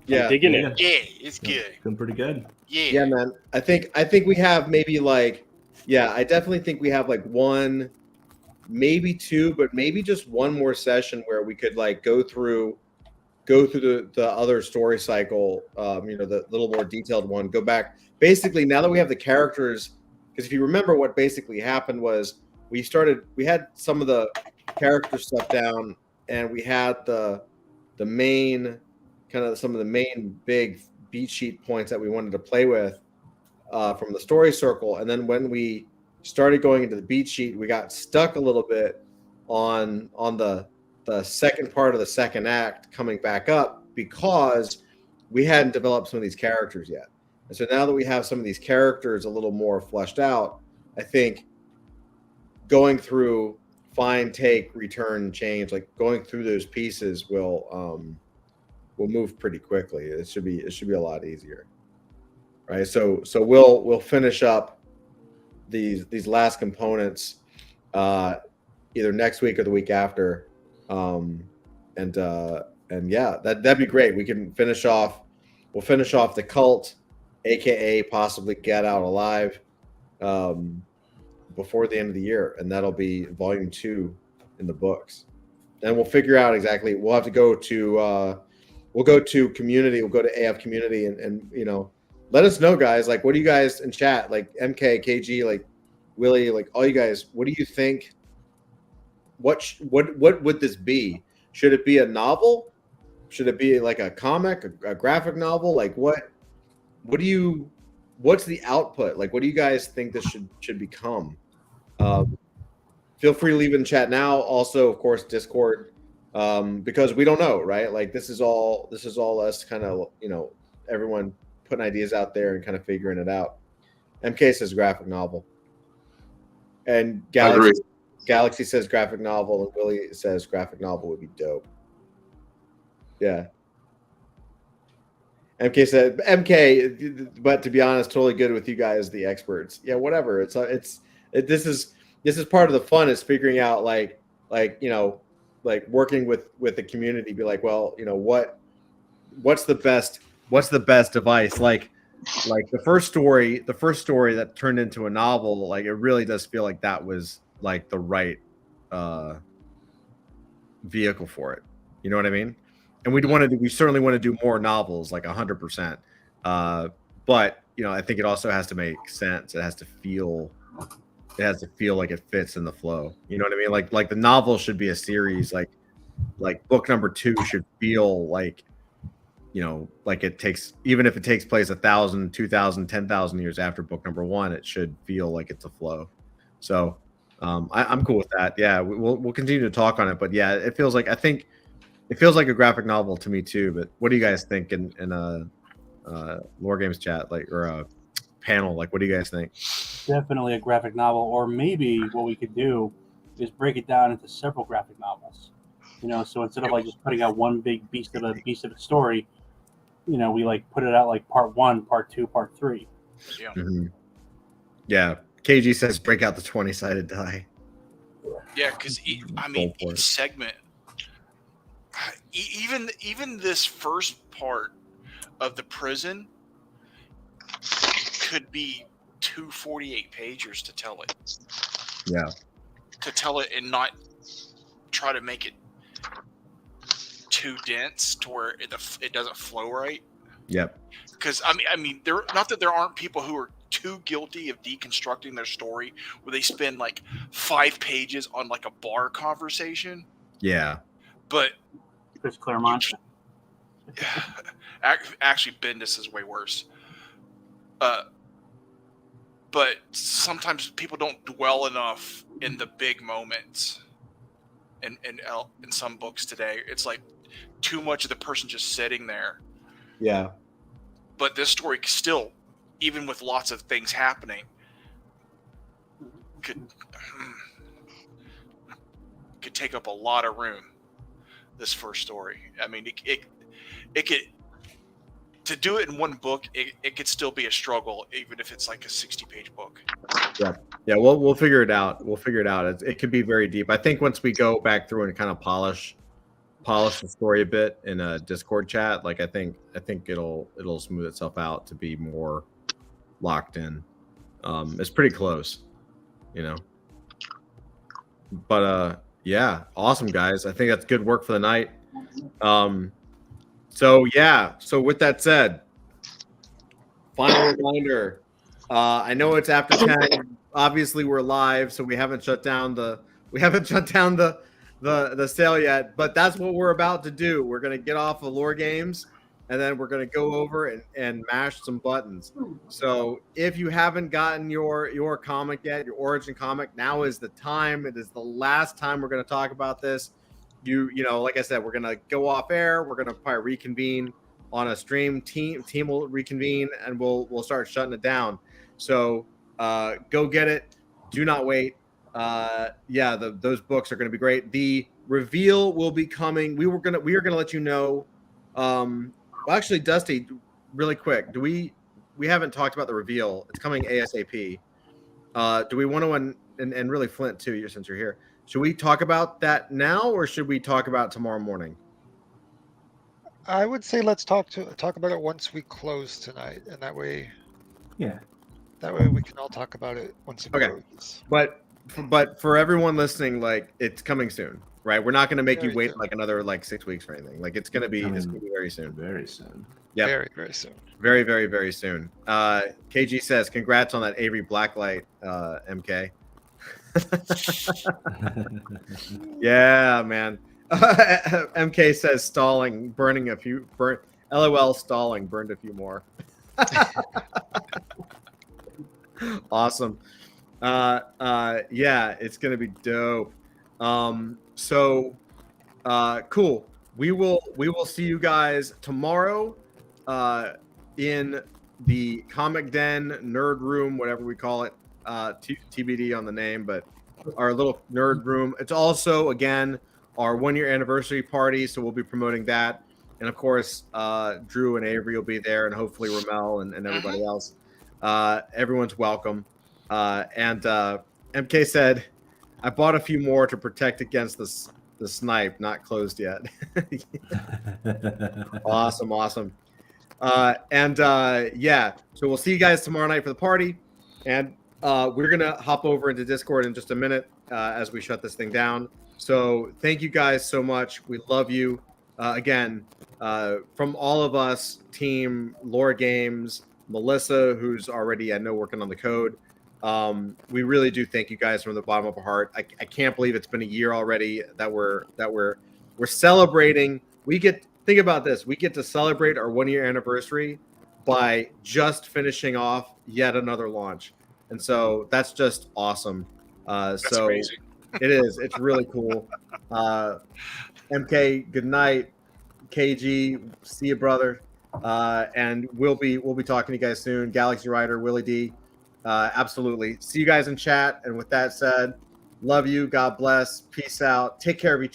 Yeah. I'm digging it. Yeah, it's good. Been pretty good. Yeah, man. I think we have maybe like, I definitely think we have like one, maybe two, but maybe just one more session where we could like go through the other story cycle, the little more detailed one, go back. Basically, now that we have the characters, because if you remember what basically happened was we had some of the character stuff down, and we had the main, some of the main big beat sheet points that we wanted to play with from the story circle. And then when we started going into the beat sheet, we got stuck a little bit on the second part of the second act coming back up because we hadn't developed some of these characters yet. And so now that we have some of these characters a little more fleshed out, I think going through find, take, return, change, like going through those pieces will move pretty quickly. It should be a lot easier. Right. So we'll finish up these last components either next week or the week after. And yeah, that'd be great. We can finish off the cult, aka possibly Get Out Alive, before the end of the year, and that'll be volume 2 in the books. And we'll figure out exactly. We'll have to go to community. We'll go to AF community and let us know, guys. Like, what do you guys in chat? Like MK, KG, like Willie, like all you guys. What do you think? What would this be? Should it be a novel? Should it be like a comic, a graphic novel? Like what's the output? Like, what do you guys think this should become? Feel free to leave it in chat now. Also, of course, Discord, because we don't know, right? Like this is all us kind of, everyone putting ideas out there and kind of figuring it out. MK says graphic novel, and Galaxy says graphic novel, and Willie says graphic novel would be dope. Yeah. MK, but to be honest, totally good with you guys, the experts. Yeah, whatever. This is part of the fun is figuring out like working with the community. Be like, well, what's the best device? Like the first story that turned into a novel. Like it really does feel like that was like the right vehicle for it. You know what I mean? And we certainly want to do more novels, like 100%. But I think it also has to make sense. It has to feel like it fits in the flow. You know what I mean? Like the novel should be a series. Like book number 2 should feel like, like it takes, even if it takes place 1,000, 2,000, 10,000 years after book number 1, it should feel like it's a flow. So I'm cool with that. Yeah, we'll continue to talk on it. But yeah, it feels like a graphic novel to me too. But what do you guys think in a Lore Games chat, like, or a panel? Like, what do you guys think? Definitely a graphic novel, or maybe what we could do is break it down into several graphic novels. So instead of like just putting out one big beast of a story, we like put it out like part 1, part 2, part 3. Yeah. Mm-hmm. Yeah. KG says break out the 20-sided die. Yeah, because each segment, even this first part of the prison could be 2 48-pagers to tell it. Yeah. To tell it and not try to make it too dense to where it doesn't flow right. Yep. Because I mean, not that there aren't people who are too guilty of deconstructing their story, where they spend like 5 pages on like a bar conversation. Yeah. but Chris Claremont. actually Bendis is way worse. But sometimes people don't dwell enough in the big moments. In some books today, it's like too much of the person just sitting there. Yeah. But this story still, even with lots of things happening, could take up a lot of room. This first story, I mean, it could, to do it in one book, it could still be a struggle, even if it's like a 60-page book. Yeah, we'll figure it out. It could be very deep. I think once we go back through and kind of polish the story a bit in a Discord chat, like I think it'll smooth itself out to be more locked in. It's pretty close, you know. But yeah, awesome guys. I think that's good work for the night. So with that said, final reminder. I know it's after 10. Obviously, we're live, so we haven't shut down the sale yet. But that's what we're about to do. We're gonna get off of Lore Games, and then we're gonna go over and mash some buttons. So if you haven't gotten your comic yet, your Origin comic, now is the time. It is the last time we're gonna talk about this. You know, like I said, we're gonna go off air. We're gonna probably reconvene on a stream. Team will reconvene, and we'll start shutting it down. So go get it. Do not wait. Those books are going to be great. The reveal will be coming. We are going to let you know. Well, actually, Dusty, really quick. We haven't talked about the reveal. It's coming ASAP. Do we want to and really Flint too, since you're here. Should we talk about that now, or should we talk about it tomorrow morning? I would say let's talk about it once we close tonight, and that way. Yeah. That way we can all talk about it once it goes. But for everyone listening, like it's coming soon, right? We're not going to make you wait like another 6 weeks or anything. Like it's going to be very soon. Very soon. Yeah. Very, very soon. Very, very, very soon. KG says, "Congrats on that Avery Blacklight, MK." Yeah, man. MK says stalling, LOL stalling, burned a few more. Awesome. Yeah, it's gonna be dope. Cool. We will see you guys tomorrow in the Comic Den Nerd Room, whatever we call it. TBD on the name, but our little nerd room. It's also, again, our 1-year anniversary party, so we'll be promoting that. And of course, Drew and Avery will be there, and hopefully Ramel and everybody else. Everyone's welcome. And MK said, "I bought a few more to protect against the snipe, not closed yet." Awesome. So we'll see you guys tomorrow night for the party, and we're gonna hop over into Discord in just a minute as we shut this thing down. So thank you guys so much. We love you. Again, from all of us, team Lore Games, Melissa, who's already, I know, working on the code. We really do thank you guys from the bottom of our heart. I can't believe it's been a year already that we're celebrating. Think about this. We get to celebrate our 1-year anniversary by just finishing off yet another launch. And so that's just awesome. That's amazing. It is. It's really cool. MK, good night. KG, see you, brother. And we'll be talking to you guys soon. Galaxy Rider, Willie D. Absolutely. See you guys in chat. And with that said, love you. God bless. Peace out. Take care of each other.